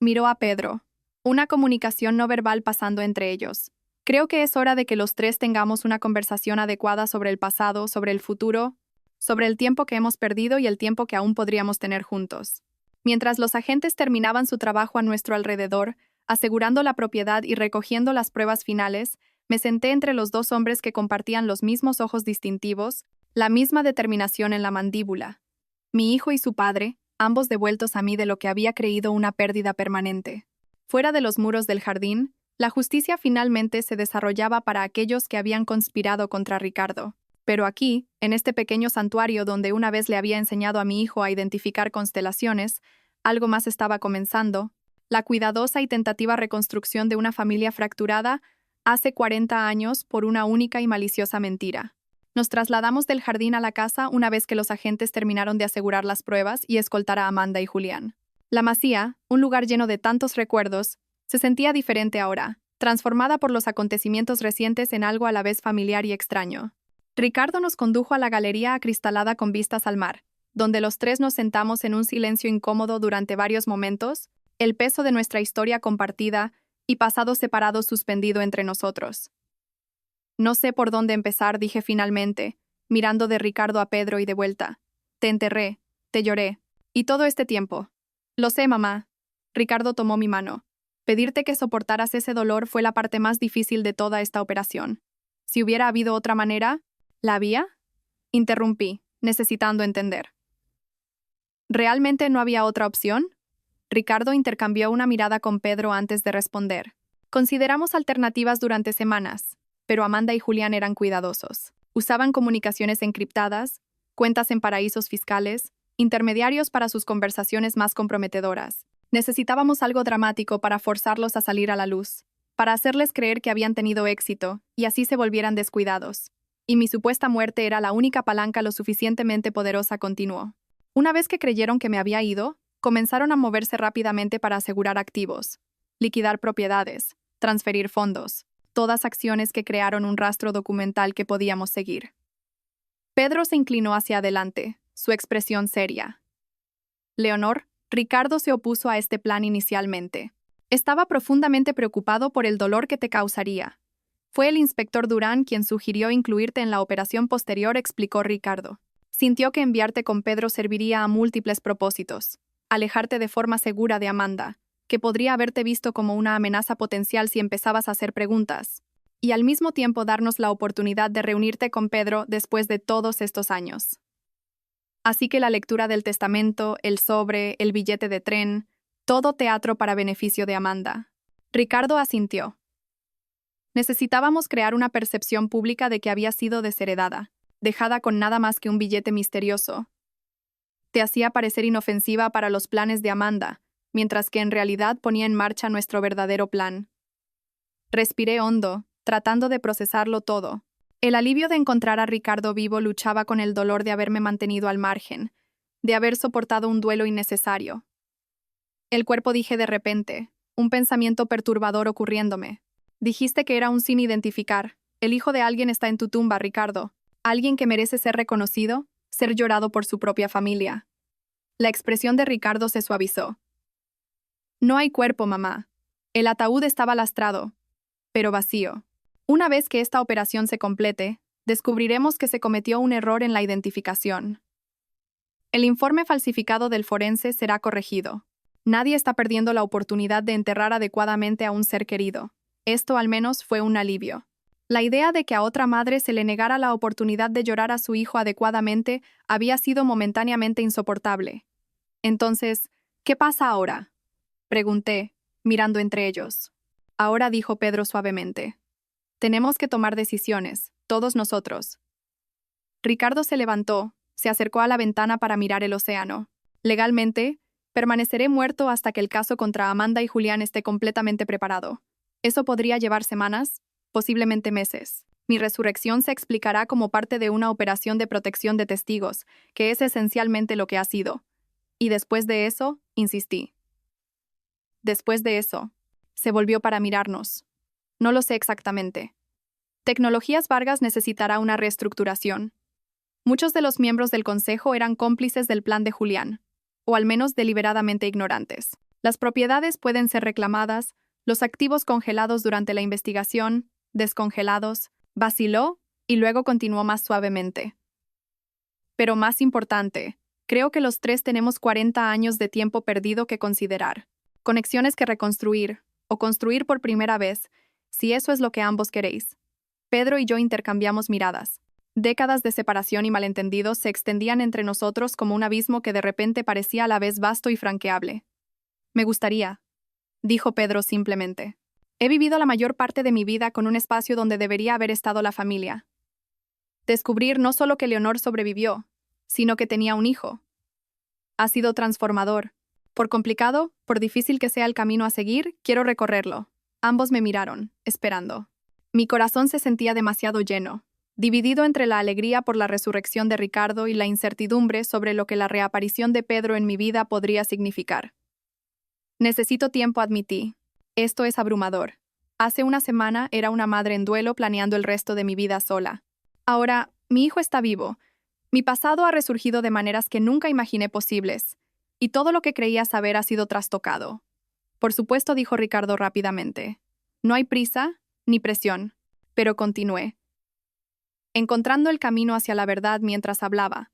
miró a Pedro, una comunicación no verbal pasando entre ellos. Creo que es hora de que los tres tengamos una conversación adecuada sobre el pasado, sobre el futuro, sobre el tiempo que hemos perdido y el tiempo que aún podríamos tener juntos. Mientras los agentes terminaban su trabajo a nuestro alrededor, asegurando la propiedad y recogiendo las pruebas finales, me senté entre los dos hombres que compartían los mismos ojos distintivos, la misma determinación en la mandíbula. Mi hijo y su padre, ambos devueltos a mí de lo que había creído una pérdida permanente. Fuera de los muros del jardín, la justicia finalmente se desarrollaba para aquellos que habían conspirado contra Ricardo. Pero aquí, en este pequeño santuario donde una vez le había enseñado a mi hijo a identificar constelaciones, algo más estaba comenzando, la cuidadosa y tentativa reconstrucción de una familia fracturada hace 40 años por una única y maliciosa mentira. Nos trasladamos del jardín a la casa una vez que los agentes terminaron de asegurar las pruebas y escoltar a Amanda y Julián. La masía, un lugar lleno de tantos recuerdos, se sentía diferente ahora, transformada por los acontecimientos recientes en algo a la vez familiar y extraño. Ricardo nos condujo a la galería acristalada con vistas al mar, donde los tres nos sentamos en un silencio incómodo durante varios momentos, el peso de nuestra historia compartida y pasado separado suspendido entre nosotros. No sé por dónde empezar, dije finalmente, mirando de Ricardo a Pedro y de vuelta. Te enterré, te lloré, y todo este tiempo. Lo sé, mamá. Ricardo tomó mi mano. Pedirte que soportaras ese dolor fue la parte más difícil de toda esta operación. Si hubiera habido otra manera, ¿la había? Interrumpí, necesitando entender. ¿Realmente no había otra opción? Ricardo intercambió una mirada con Pedro antes de responder. Consideramos alternativas durante semanas, pero Amanda y Julián eran cuidadosos. Usaban comunicaciones encriptadas, cuentas en paraísos fiscales, intermediarios para sus conversaciones más comprometedoras. Necesitábamos algo dramático para forzarlos a salir a la luz, para hacerles creer que habían tenido éxito y así se volvieran descuidados. Y mi supuesta muerte era la única palanca lo suficientemente poderosa, continuó. Una vez que creyeron que me había ido, comenzaron a moverse rápidamente para asegurar activos, liquidar propiedades, transferir fondos, todas acciones que crearon un rastro documental que podíamos seguir. Pedro se inclinó hacia adelante, su expresión seria. Leonor, Ricardo se opuso a este plan inicialmente. Estaba profundamente preocupado por el dolor que te causaría. Fue el inspector Durán quien sugirió incluirte en la operación posterior, explicó Ricardo. Sintió que enviarte con Pedro serviría a múltiples propósitos. Alejarte de forma segura de Amanda, que podría haberte visto como una amenaza potencial si empezabas a hacer preguntas, y al mismo tiempo darnos la oportunidad de reunirte con Pedro después de todos estos años. Así que la lectura del testamento, el sobre, el billete de tren, todo teatro para beneficio de Amanda. Ricardo asintió. Necesitábamos crear una percepción pública de que había sido desheredada, dejada con nada más que un billete misterioso. Te hacía parecer inofensiva para los planes de Amanda, mientras que en realidad ponía en marcha nuestro verdadero plan. Respiré hondo, tratando de procesarlo todo. El alivio de encontrar a Ricardo vivo luchaba con el dolor de haberme mantenido al margen, de haber soportado un duelo innecesario. El cuerpo, dije de repente, un pensamiento perturbador ocurriéndome. Dijiste que era un sin identificar. El hijo de alguien está en tu tumba, Ricardo. Alguien que merece ser reconocido, ser llorado por su propia familia. La expresión de Ricardo se suavizó. No hay cuerpo, mamá. El ataúd estaba lastrado, pero vacío. Una vez que esta operación se complete, descubriremos que se cometió un error en la identificación. El informe falsificado del forense será corregido. Nadie está perdiendo la oportunidad de enterrar adecuadamente a un ser querido. Esto al menos fue un alivio. La idea de que a otra madre se le negara la oportunidad de llorar a su hijo adecuadamente había sido momentáneamente insoportable. Entonces, ¿qué pasa ahora?, pregunté, mirando entre ellos. Ahora, dijo Pedro suavemente. Tenemos que tomar decisiones, todos nosotros. Ricardo se levantó, se acercó a la ventana para mirar el océano. Legalmente, permaneceré muerto hasta que el caso contra Amanda y Julián esté completamente preparado. Eso podría llevar semanas, posiblemente meses. Mi resurrección se explicará como parte de una operación de protección de testigos, que es esencialmente lo que ha sido. Y después de eso, insistí. Después de eso, se volvió para mirarnos. No lo sé exactamente. Tecnologías Vargas necesitará una reestructuración. Muchos de los miembros del consejo eran cómplices del plan de Julián, o al menos deliberadamente ignorantes. Las propiedades pueden ser reclamadas, los activos congelados durante la investigación, descongelados, vaciló y luego continuó más suavemente. Pero más importante, creo que los tres tenemos 40 años de tiempo perdido que considerar. Conexiones que reconstruir, o construir por primera vez, si eso es lo que ambos queréis. Pedro y yo intercambiamos miradas. Décadas de separación y malentendidos se extendían entre nosotros como un abismo que de repente parecía a la vez vasto y franqueable. Me gustaría, dijo Pedro simplemente. He vivido la mayor parte de mi vida con un espacio donde debería haber estado la familia. Descubrir no solo que Leonor sobrevivió, sino que tenía un hijo. Ha sido transformador. Por complicado, por difícil que sea el camino a seguir, quiero recorrerlo. Ambos me miraron, esperando. Mi corazón se sentía demasiado lleno, dividido entre la alegría por la resurrección de Ricardo y la incertidumbre sobre lo que la reaparición de Pedro en mi vida podría significar. Necesito tiempo, admití. Esto es abrumador. Hace una semana era una madre en duelo planeando el resto de mi vida sola. Ahora, mi hijo está vivo. Mi pasado ha resurgido de maneras que nunca imaginé posibles, y todo lo que creía saber ha sido trastocado. Por supuesto, dijo Ricardo rápidamente. No hay prisa ni presión, pero continué, encontrando el camino hacia la verdad mientras hablaba.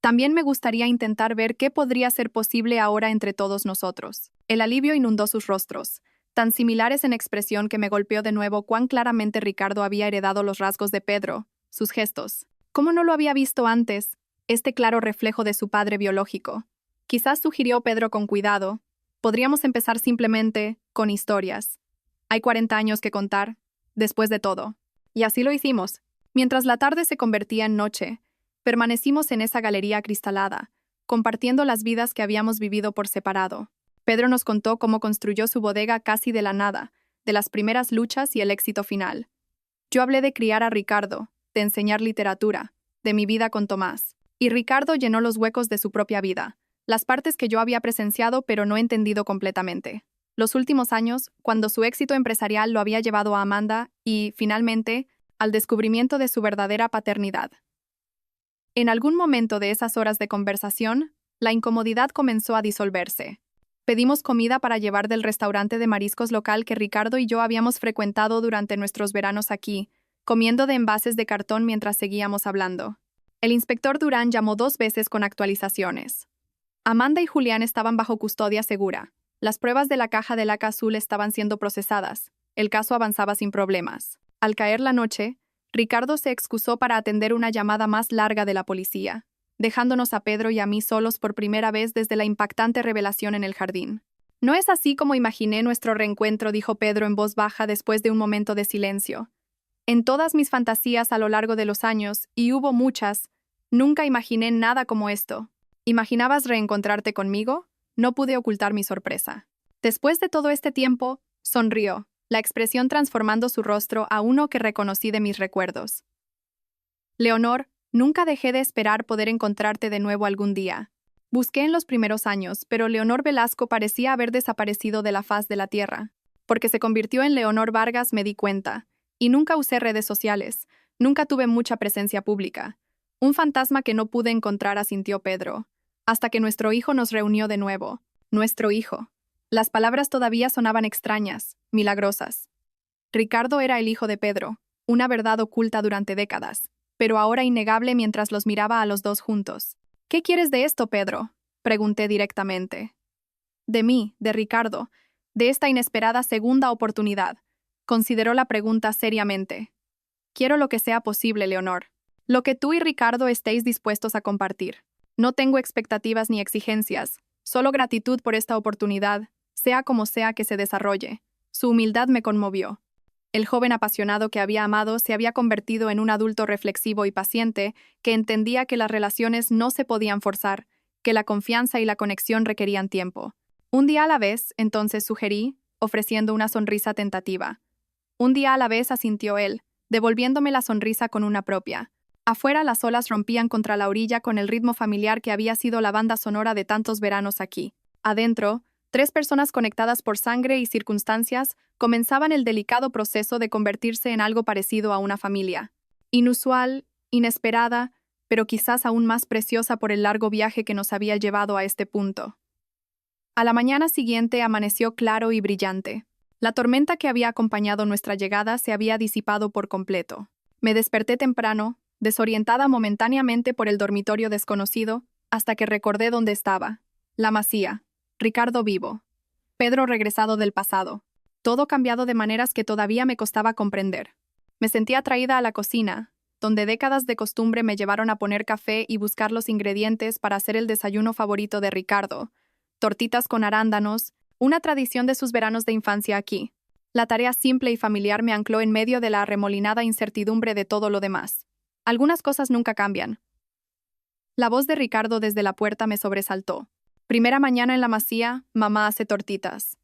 También me gustaría intentar ver qué podría ser posible ahora entre todos nosotros. El alivio inundó sus rostros, tan similares en expresión que me golpeó de nuevo cuán claramente Ricardo había heredado los rasgos de Pedro, sus gestos, ¿Cómo no lo había visto antes? Este claro reflejo de su padre biológico. Quizás sugirió Pedro con cuidado. Podríamos empezar simplemente con historias. Hay 40 años que contar, después de todo. Y así lo hicimos. Mientras la tarde se convertía en noche, permanecimos en esa galería acristalada, compartiendo las vidas que habíamos vivido por separado. Pedro nos contó cómo construyó su bodega casi de la nada, de las primeras luchas y el éxito final. Yo hablé de criar a Ricardo, de enseñar literatura, de mi vida con Tomás. Y Ricardo llenó los huecos de su propia vida, las partes que yo había presenciado pero no entendido completamente. Los últimos años, cuando su éxito empresarial lo había llevado a Amanda y, finalmente, al descubrimiento de su verdadera paternidad. En algún momento de esas horas de conversación, la incomodidad comenzó a disolverse. Pedimos comida para llevar del restaurante de mariscos local que Ricardo y yo habíamos frecuentado durante nuestros veranos aquí, comiendo de envases de cartón mientras seguíamos hablando. El inspector Durán llamó 2 veces con actualizaciones. Amanda y Julián estaban bajo custodia segura. Las pruebas de la caja de laca azul estaban siendo procesadas. El caso avanzaba sin problemas. Al caer la noche, Ricardo se excusó para atender una llamada más larga de la policía, dejándonos a Pedro y a mí solos por primera vez desde la impactante revelación en el jardín. No es así como imaginé nuestro reencuentro, dijo Pedro en voz baja después de un momento de silencio. En todas mis fantasías a lo largo de los años, y hubo muchas, nunca imaginé nada como esto. ¿Imaginabas reencontrarte conmigo? No pude ocultar mi sorpresa. Después de todo este tiempo, sonrió, la expresión transformando su rostro a uno que reconocí de mis recuerdos. Leonor, nunca dejé de esperar poder encontrarte de nuevo algún día. Busqué en los primeros años, pero Leonor Velasco parecía haber desaparecido de la faz de la tierra. Porque se convirtió en Leonor Vargas me di cuenta. Y nunca usé redes sociales, nunca tuve mucha presencia pública. Un fantasma que no pude encontrar, asintió Pedro. Hasta que nuestro hijo nos reunió de nuevo. Nuestro hijo. Las palabras todavía sonaban extrañas, milagrosas. Ricardo era el hijo de Pedro, una verdad oculta durante décadas, pero ahora innegable mientras los miraba a los dos juntos. ¿Qué quieres de esto, Pedro?, pregunté directamente. De mí, de Ricardo, de esta inesperada segunda oportunidad. Consideró la pregunta seriamente. Quiero lo que sea posible, Leonor. Lo que tú y Ricardo estéis dispuestos a compartir. No tengo expectativas ni exigencias, solo gratitud por esta oportunidad, sea como sea que se desarrolle. Su humildad me conmovió. El joven apasionado que había amado se había convertido en un adulto reflexivo y paciente que entendía que las relaciones no se podían forzar, que la confianza y la conexión requerían tiempo. Un día a la vez, entonces sugerí, ofreciendo una sonrisa tentativa. Un día a la vez, asintió él, devolviéndome la sonrisa con una propia. Afuera las olas rompían contra la orilla con el ritmo familiar que había sido la banda sonora de tantos veranos aquí. Adentro, 3 personas conectadas por sangre y circunstancias comenzaban el delicado proceso de convertirse en algo parecido a una familia. Inusual, inesperada, pero quizás aún más preciosa por el largo viaje que nos había llevado a este punto. A la mañana siguiente amaneció claro y brillante. La tormenta que había acompañado nuestra llegada se había disipado por completo. Me desperté temprano, desorientada momentáneamente por el dormitorio desconocido, hasta que recordé dónde estaba. La Masía. Ricardo vivo. Pedro regresado del pasado. Todo cambiado de maneras que todavía me costaba comprender. Me sentí atraída a la cocina, donde décadas de costumbre me llevaron a poner café y buscar los ingredientes para hacer el desayuno favorito de Ricardo. Tortitas con arándanos, una tradición de sus veranos de infancia aquí. La tarea simple y familiar me ancló en medio de la arremolinada incertidumbre de todo lo demás. Algunas cosas nunca cambian. La voz de Ricardo desde la puerta me sobresaltó. Primera mañana en la Masía, mamá hace tortitas.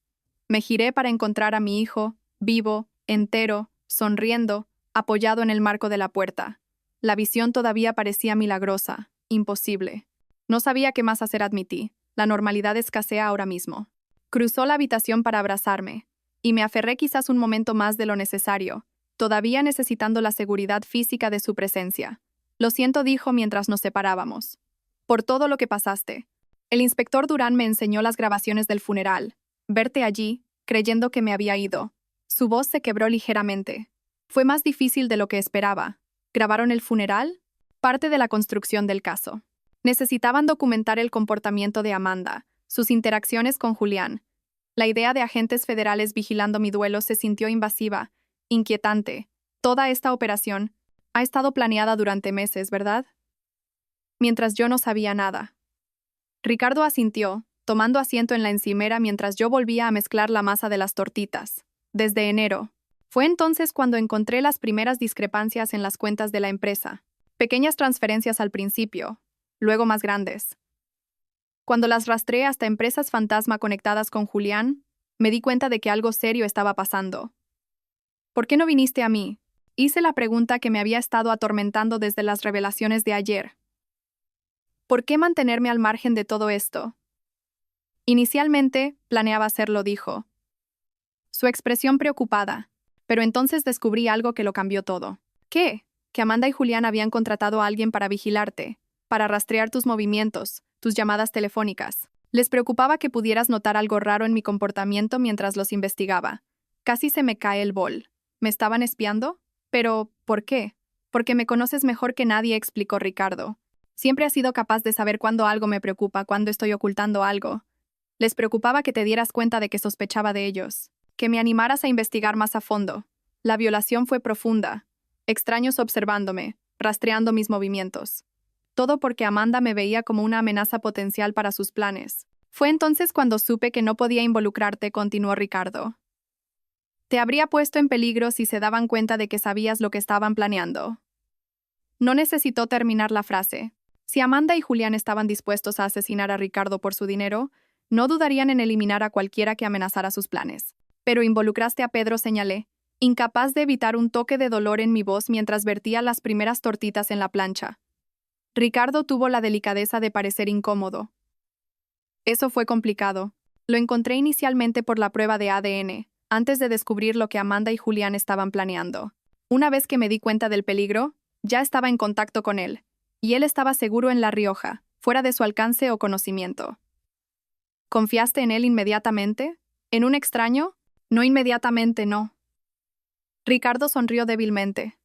Me giré para encontrar a mi hijo, vivo, entero, sonriendo, apoyado en el marco de la puerta. La visión todavía parecía milagrosa, imposible. No sabía qué más hacer, admití. La normalidad escasea ahora mismo. Cruzó la habitación para abrazarme, y me aferré quizás un momento más de lo necesario, todavía necesitando la seguridad física de su presencia. Lo siento, dijo mientras nos separábamos. Por todo lo que pasaste. El inspector Durán me enseñó las grabaciones del funeral. Verte allí, creyendo que me había ido. Su voz se quebró ligeramente. Fue más difícil de lo que esperaba. ¿Grabaron el funeral? Parte de la construcción del caso. Necesitaban documentar el comportamiento de Amanda, sus interacciones con Julián. La idea de agentes federales vigilando mi duelo se sintió invasiva, inquietante. Toda esta operación, Ha estado planeada durante meses, ¿verdad? Mientras yo no sabía nada. Ricardo asintió, tomando asiento en la encimera mientras yo volvía a mezclar la masa de las tortitas. Desde enero. Fue entonces cuando encontré las primeras discrepancias en las cuentas de la empresa. Pequeñas transferencias al principio, luego más grandes. Cuando las rastreé hasta empresas fantasma conectadas con Julián, me di cuenta de que algo serio estaba pasando. ¿Por qué no viniste a mí? Hice la pregunta que me había estado atormentando desde las revelaciones de ayer. ¿Por qué mantenerme al margen de todo esto? Inicialmente, planeaba hacerlo, dijo. Su expresión preocupada, pero entonces descubrí algo que lo cambió todo. ¿Qué? Que Amanda y Julián habían contratado a alguien para vigilarte, para rastrear tus movimientos, tus llamadas telefónicas. Les preocupaba que pudieras notar algo raro en mi comportamiento mientras los investigaba. Casi se me cae el bol. ¿Me estaban espiando? Pero, ¿por qué? Porque me conoces mejor que nadie, explicó Ricardo. Siempre has sido capaz de saber cuándo algo me preocupa, cuándo estoy ocultando algo. Les preocupaba que te dieras cuenta de que sospechaba de ellos, que me animaras a investigar más a fondo. La violación fue profunda. Extraños observándome, rastreando mis movimientos. Todo porque Amanda me veía como una amenaza potencial para sus planes. Fue entonces cuando supe que no podía involucrarte, continuó Ricardo. Te habría puesto en peligro si se daban cuenta de que sabías lo que estaban planeando. No necesitó terminar la frase. Si Amanda y Julián estaban dispuestos a asesinar a Ricardo por su dinero, no dudarían en eliminar a cualquiera que amenazara sus planes. Pero involucraste a Pedro, señalé, incapaz de evitar un toque de dolor en mi voz mientras vertía las primeras tortitas en la plancha. Ricardo tuvo la delicadeza de parecer incómodo. Eso fue complicado. Lo encontré inicialmente por la prueba de ADN, antes de descubrir lo que Amanda y Julián estaban planeando. Una vez que me di cuenta del peligro, ya estaba en contacto con él, y él estaba seguro en La Rioja, fuera de su alcance o conocimiento. ¿Confiaste en él inmediatamente? ¿En un extraño? No inmediatamente, no. Ricardo sonrió débilmente.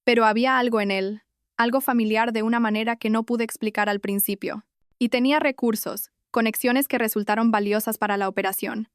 Pero había algo en él, algo familiar de una manera que no pude explicar al principio. Y tenía recursos, conexiones que resultaron valiosas para la operación.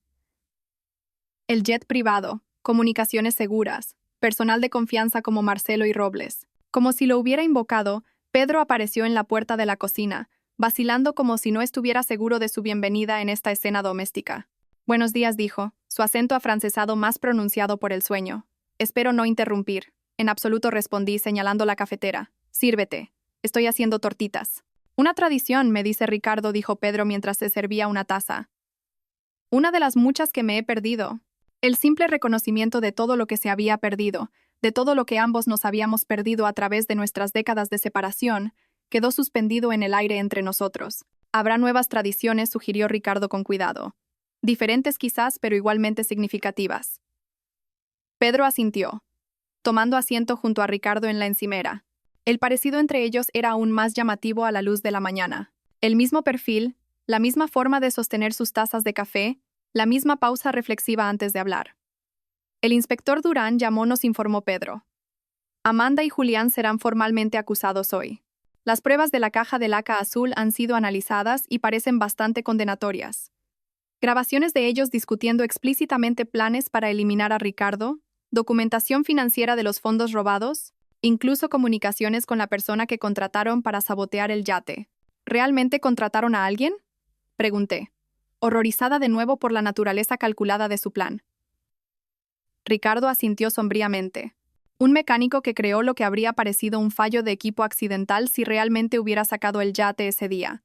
El jet privado, comunicaciones seguras, personal de confianza como Marcelo y Robles. Como si lo hubiera invocado, Pedro apareció en la puerta de la cocina, vacilando como si no estuviera seguro de su bienvenida en esta escena doméstica. Buenos días, dijo, su acento afrancesado más pronunciado por el sueño. Espero no interrumpir. En absoluto, respondí señalando la cafetera. Sírvete. Estoy haciendo tortitas. Una tradición, me dice Ricardo, dijo Pedro mientras se servía una taza. Una de las muchas que me he perdido. El simple reconocimiento de todo lo que se había perdido, de todo lo que ambos nos habíamos perdido a través de nuestras décadas de separación, quedó suspendido en el aire entre nosotros. Habrá nuevas tradiciones, sugirió Ricardo con cuidado. Diferentes quizás, pero igualmente significativas. Pedro asintió, tomando asiento junto a Ricardo en la encimera. El parecido entre ellos era aún más llamativo a la luz de la mañana. El mismo perfil, la misma forma de sostener sus tazas de café, la misma pausa reflexiva antes de hablar. El inspector Durán llamó, nos informó Pedro. Amanda y Julián serán formalmente acusados hoy. Las pruebas de la caja de laca azul han sido analizadas y parecen bastante condenatorias. Grabaciones de ellos discutiendo explícitamente planes para eliminar a Ricardo, documentación financiera de los fondos robados, incluso comunicaciones con la persona que contrataron para sabotear el yate. ¿Realmente contrataron a alguien? Pregunté, horrorizada de nuevo por la naturaleza calculada de su plan. Ricardo asintió sombríamente. Un mecánico que creó lo que habría parecido un fallo de equipo accidental si realmente hubiera sacado el yate ese día.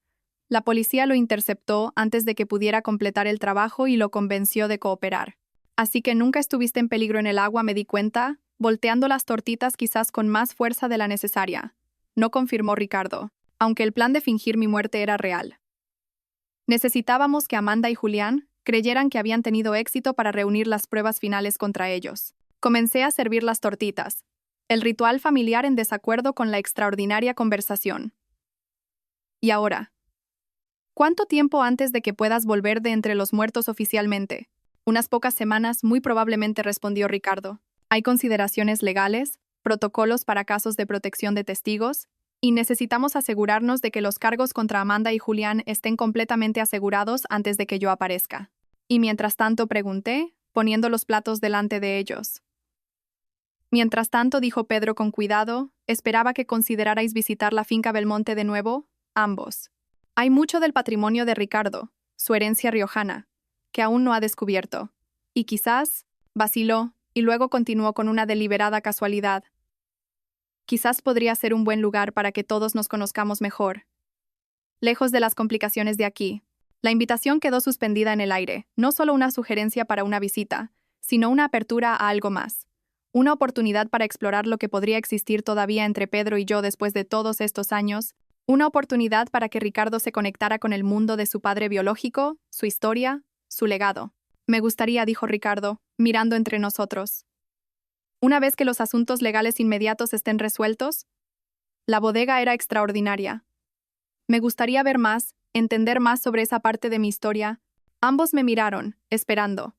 La policía lo interceptó antes de que pudiera completar el trabajo y lo convenció de cooperar. Así que nunca estuviste en peligro en el agua, me di cuenta, volteando las tortitas quizás con más fuerza de la necesaria. No, confirmó Ricardo, aunque el plan de fingir mi muerte era real. Necesitábamos que Amanda y Julián creyeran que habían tenido éxito para reunir las pruebas finales contra ellos. Comencé a servir las tortitas, el ritual familiar en desacuerdo con la extraordinaria conversación. ¿Y ahora? ¿Cuánto tiempo antes de que puedas volver de entre los muertos oficialmente? Unas pocas semanas, muy probablemente, respondió Ricardo. Hay consideraciones legales, protocolos para casos de protección de testigos, y necesitamos asegurarnos de que los cargos contra Amanda y Julián estén completamente asegurados antes de que yo aparezca. Y mientras tanto, pregunté, poniendo los platos delante de ellos. Mientras tanto, dijo Pedro con cuidado, esperaba que considerarais visitar la finca Belmonte de nuevo, ambos. Hay mucho del patrimonio de Ricardo, su herencia riojana, que aún no ha descubierto. Y quizás, vaciló, y luego continuó con una deliberada casualidad. Quizás podría ser un buen lugar para que todos nos conozcamos mejor. Lejos de las complicaciones de aquí, la invitación quedó suspendida en el aire, no solo una sugerencia para una visita, sino una apertura a algo más. Una oportunidad para explorar lo que podría existir todavía entre Pedro y yo después de todos estos años, una oportunidad para que Ricardo se conectara con el mundo de su padre biológico, su historia, su legado. Me gustaría, dijo Ricardo, mirando entre nosotros. Una vez que los asuntos legales inmediatos estén resueltos, la bodega era extraordinaria. Me gustaría ver más, entender más sobre esa parte de mi historia. Ambos me miraron, esperando.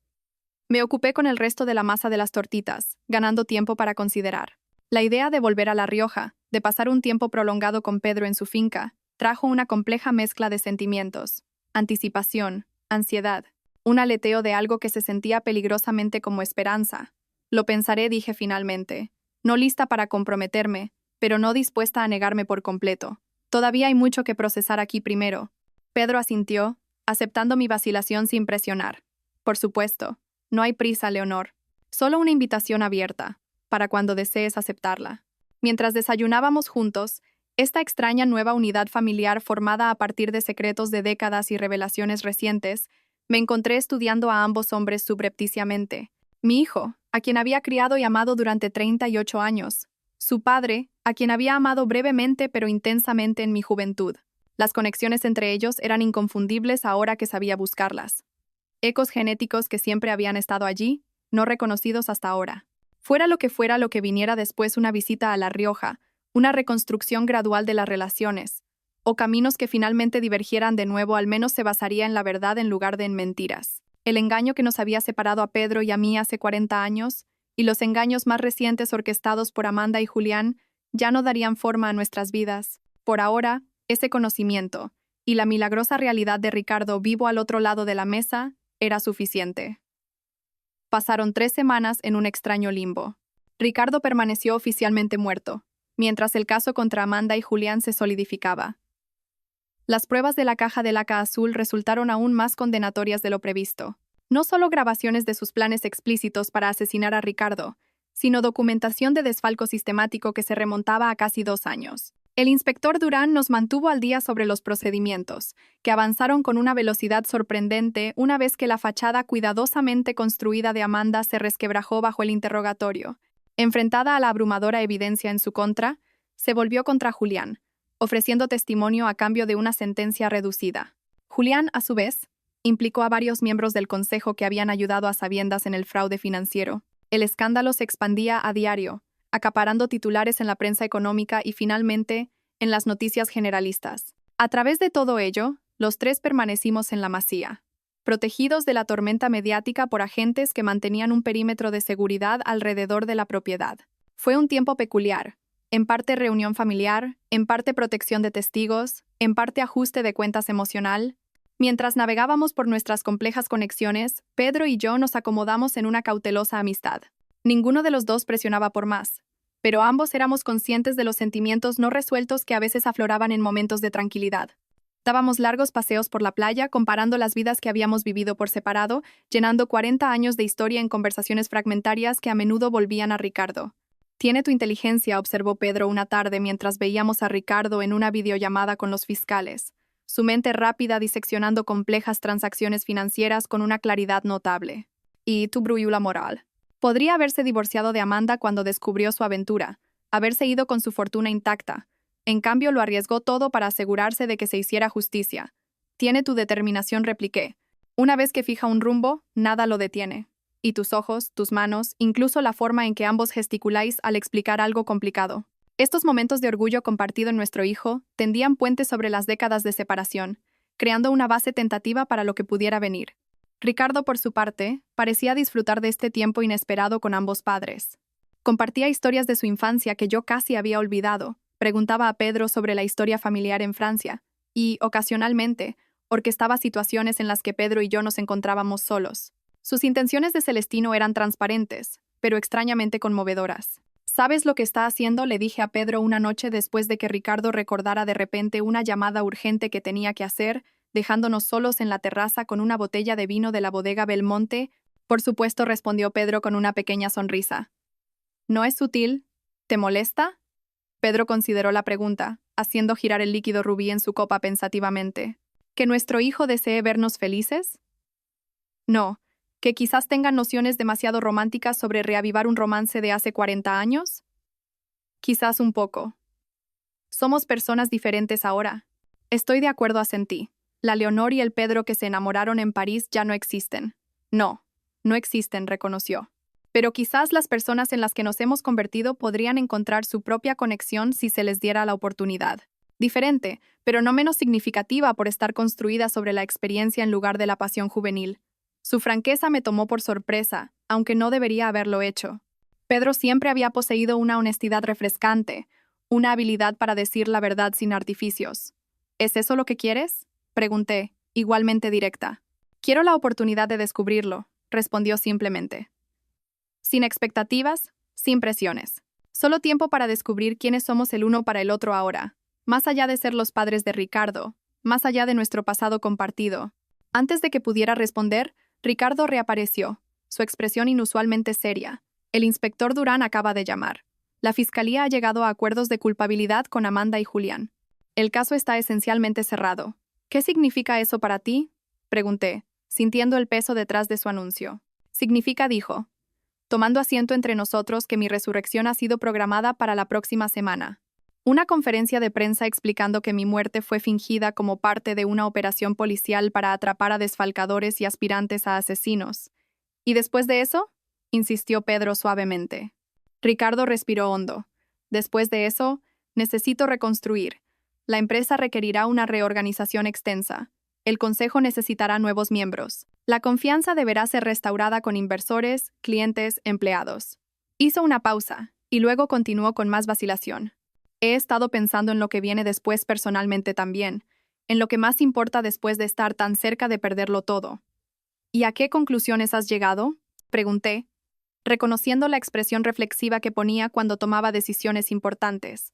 Me ocupé con el resto de la masa de las tortitas, ganando tiempo para considerar. La idea de volver a La Rioja, de pasar un tiempo prolongado con Pedro en su finca, trajo una compleja mezcla de sentimientos. Anticipación, ansiedad, un aleteo de algo que se sentía peligrosamente como esperanza. Lo pensaré, dije finalmente. No lista para comprometerme, pero no dispuesta a negarme por completo. Todavía hay mucho que procesar aquí primero. Pedro asintió, aceptando mi vacilación sin presionar. Por supuesto. No hay prisa, Leonor. Solo una invitación abierta, para cuando desees aceptarla. Mientras desayunábamos juntos, esta extraña nueva unidad familiar formada a partir de secretos de décadas y revelaciones recientes, me encontré estudiando a ambos hombres subrepticiamente. Mi hijo, a quien había criado y amado durante 38 años. Su padre, a quien había amado brevemente pero intensamente en mi juventud. Las conexiones entre ellos eran inconfundibles ahora que sabía buscarlas. Ecos genéticos que siempre habían estado allí, no reconocidos hasta ahora. Fuera lo que viniera después una visita a La Rioja, una reconstrucción gradual de las relaciones, o caminos que finalmente divergieran de nuevo, al menos se basaría en la verdad en lugar de en mentiras. El engaño que nos había separado a Pedro y a mí hace 40 años, y los engaños más recientes orquestados por Amanda y Julián, ya no darían forma a nuestras vidas. Por ahora, ese conocimiento, y la milagrosa realidad de Ricardo vivo al otro lado de la mesa, era suficiente. Pasaron 3 semanas en un extraño limbo. Ricardo permaneció oficialmente muerto, mientras el caso contra Amanda y Julián se solidificaba. Las pruebas de la caja de laca azul resultaron aún más condenatorias de lo previsto. No solo grabaciones de sus planes explícitos para asesinar a Ricardo, sino documentación de desfalco sistemático que se remontaba a casi 2 años. El inspector Durán nos mantuvo al día sobre los procedimientos, que avanzaron con una velocidad sorprendente una vez que la fachada cuidadosamente construida de Amanda se resquebrajó bajo el interrogatorio. Enfrentada a la abrumadora evidencia en su contra, se volvió contra Julián, ofreciendo testimonio a cambio de una sentencia reducida. Julián, a su vez, implicó a varios miembros del consejo que habían ayudado a sabiendas en el fraude financiero. El escándalo se expandía a diario, acaparando titulares en la prensa económica y finalmente en las noticias generalistas. A través de todo ello, los 3 permanecimos en la masía, protegidos de la tormenta mediática por agentes que mantenían un perímetro de seguridad alrededor de la propiedad. Fue un tiempo peculiar, en parte reunión familiar, en parte protección de testigos, en parte ajuste de cuentas emocional. Mientras navegábamos por nuestras complejas conexiones, Pedro y yo nos acomodamos en una cautelosa amistad. Ninguno de los dos presionaba por más, pero ambos éramos conscientes de los sentimientos no resueltos que a veces afloraban en momentos de tranquilidad. Dábamos largos paseos por la playa, comparando las vidas que habíamos vivido por separado, llenando 40 años de historia en conversaciones fragmentarias que a menudo volvían a Ricardo. «Tiene tu inteligencia», observó Pedro una tarde mientras veíamos a Ricardo en una videollamada con los fiscales, su mente rápida diseccionando complejas transacciones financieras con una claridad notable. «Y tu brújula moral». Podría haberse divorciado de Amanda cuando descubrió su aventura, haberse ido con su fortuna intacta. En cambio, lo arriesgó todo para asegurarse de que se hiciera justicia. «Tiene tu determinación», repliqué. «Una vez que fija un rumbo, nada lo detiene. Y tus ojos, tus manos, incluso la forma en que ambos gesticuláis al explicar algo complicado». Estos momentos de orgullo compartido en nuestro hijo tendían puentes sobre las décadas de separación, creando una base tentativa para lo que pudiera venir. Ricardo, por su parte, parecía disfrutar de este tiempo inesperado con ambos padres. Compartía historias de su infancia que yo casi había olvidado, preguntaba a Pedro sobre la historia familiar en Francia, y, ocasionalmente, orquestaba situaciones en las que Pedro y yo nos encontrábamos solos. Sus intenciones de Celestino eran transparentes, pero extrañamente conmovedoras. ¿Sabes lo que está haciendo?, le dije a Pedro una noche después de que Ricardo recordara de repente una llamada urgente que tenía que hacer, dejándonos solos en la terraza con una botella de vino de la bodega Belmonte. Por supuesto, respondió Pedro con una pequeña sonrisa. ¿No es sutil? ¿Te molesta? Pedro consideró la pregunta, haciendo girar el líquido rubí en su copa pensativamente. ¿Que nuestro hijo desee vernos felices? No. ¿Que quizás tenga nociones demasiado románticas sobre reavivar un romance de hace 40 años? Quizás un poco. Somos personas diferentes ahora. Estoy de acuerdo, asentí. La Leonor y el Pedro que se enamoraron en París ya no existen. No, no existen, reconoció. Pero quizás las personas en las que nos hemos convertido podrían encontrar su propia conexión si se les diera la oportunidad. Diferente, pero no menos significativa por estar construida sobre la experiencia en lugar de la pasión juvenil. Su franqueza me tomó por sorpresa, aunque no debería haberlo hecho. Pedro siempre había poseído una honestidad refrescante, una habilidad para decir la verdad sin artificios. ¿Es eso lo que quieres?, pregunté, igualmente directa. Quiero la oportunidad de descubrirlo, respondió simplemente. Sin expectativas, sin presiones. Solo tiempo para descubrir quiénes somos el uno para el otro ahora, más allá de ser los padres de Ricardo, más allá de nuestro pasado compartido. Antes de que pudiera responder, Ricardo reapareció, su expresión inusualmente seria. El inspector Durán acaba de llamar. La fiscalía ha llegado a acuerdos de culpabilidad con Amanda y Julián. El caso está esencialmente cerrado. ¿Qué significa eso para ti?, pregunté, sintiendo el peso detrás de su anuncio. Significa, dijo, tomando asiento entre nosotros, que mi resurrección ha sido programada para la próxima semana. Una conferencia de prensa explicando que mi muerte fue fingida como parte de una operación policial para atrapar a desfalcadores y aspirantes a asesinos. ¿Y después de eso?, insistió Pedro suavemente. Ricardo respiró hondo. Después de eso, necesito reconstruir. La empresa requerirá una reorganización extensa. El consejo necesitará nuevos miembros. La confianza deberá ser restaurada con inversores, clientes, empleados. Hizo una pausa, y luego continuó con más vacilación. He estado pensando en lo que viene después personalmente también, en lo que más importa después de estar tan cerca de perderlo todo. ¿Y a qué conclusiones has llegado?, pregunté, reconociendo la expresión reflexiva que ponía cuando tomaba decisiones importantes.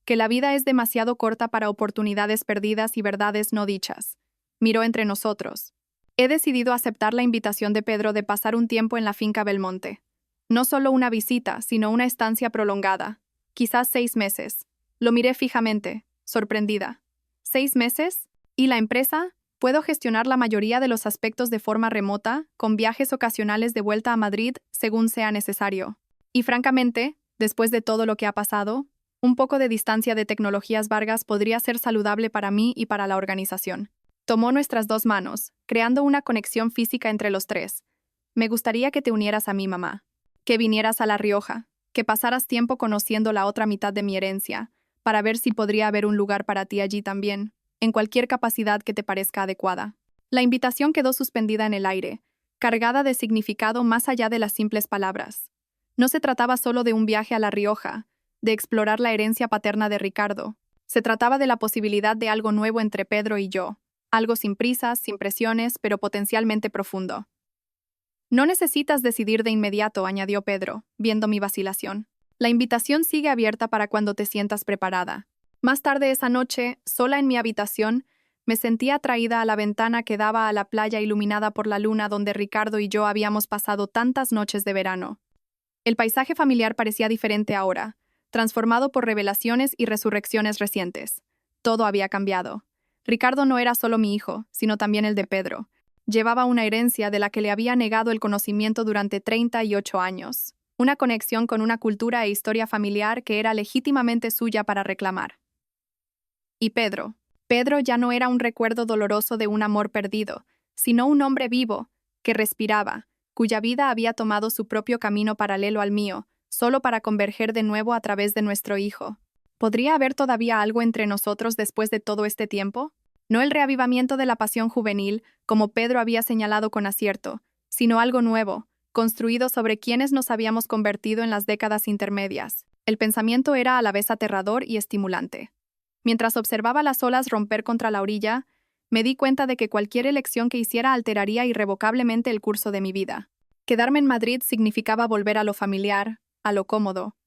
Que la vida es demasiado corta para oportunidades perdidas y verdades no dichas. Miró entre nosotros. He decidido aceptar la invitación de Pedro de pasar un tiempo en la finca Belmonte. No solo una visita, sino una estancia prolongada. Quizás 6 meses. Lo miré fijamente, sorprendida. ¿6 meses? ¿Y la empresa? Puedo gestionar la mayoría de los aspectos de forma remota, con viajes ocasionales de vuelta a Madrid, según sea necesario. Y francamente, después de todo lo que ha pasado, un poco de distancia de Tecnologías Vargas podría ser saludable para mí y para la organización. Tomó nuestras 2 manos, creando una conexión física entre los 3. Me gustaría que te unieras a mi mamá, que vinieras a La Rioja, que pasaras tiempo conociendo la otra mitad de mi herencia, para ver si podría haber un lugar para ti allí también, en cualquier capacidad que te parezca adecuada. La invitación quedó suspendida en el aire, cargada de significado más allá de las simples palabras. No se trataba solo de un viaje a La Rioja, de explorar la herencia paterna de Ricardo. Se trataba de la posibilidad de algo nuevo entre Pedro y yo, algo sin prisas, sin presiones, pero potencialmente profundo. No necesitas decidir de inmediato, añadió Pedro, viendo mi vacilación. La invitación sigue abierta para cuando te sientas preparada. Más tarde esa noche, sola en mi habitación, me sentía atraída a la ventana que daba a la playa iluminada por la luna donde Ricardo y yo habíamos pasado tantas noches de verano. El paisaje familiar parecía diferente ahora, transformado por revelaciones y resurrecciones recientes. Todo había cambiado. Ricardo no era solo mi hijo, sino también el de Pedro. Llevaba una herencia de la que le había negado el conocimiento durante 38 años. Una conexión con una cultura e historia familiar que era legítimamente suya para reclamar. Y Pedro. Pedro ya no era un recuerdo doloroso de un amor perdido, sino un hombre vivo, que respiraba, cuya vida había tomado su propio camino paralelo al mío, solo para converger de nuevo a través de nuestro hijo. ¿Podría haber todavía algo entre nosotros después de todo este tiempo? No el reavivamiento de la pasión juvenil, como Pedro había señalado con acierto, sino algo nuevo, construido sobre quienes nos habíamos convertido en las décadas intermedias. El pensamiento era a la vez aterrador y estimulante. Mientras observaba las olas romper contra la orilla, me di cuenta de que cualquier elección que hiciera alteraría irrevocablemente el curso de mi vida. Quedarme en Madrid significaba volver a lo familiar, a lo cómodo.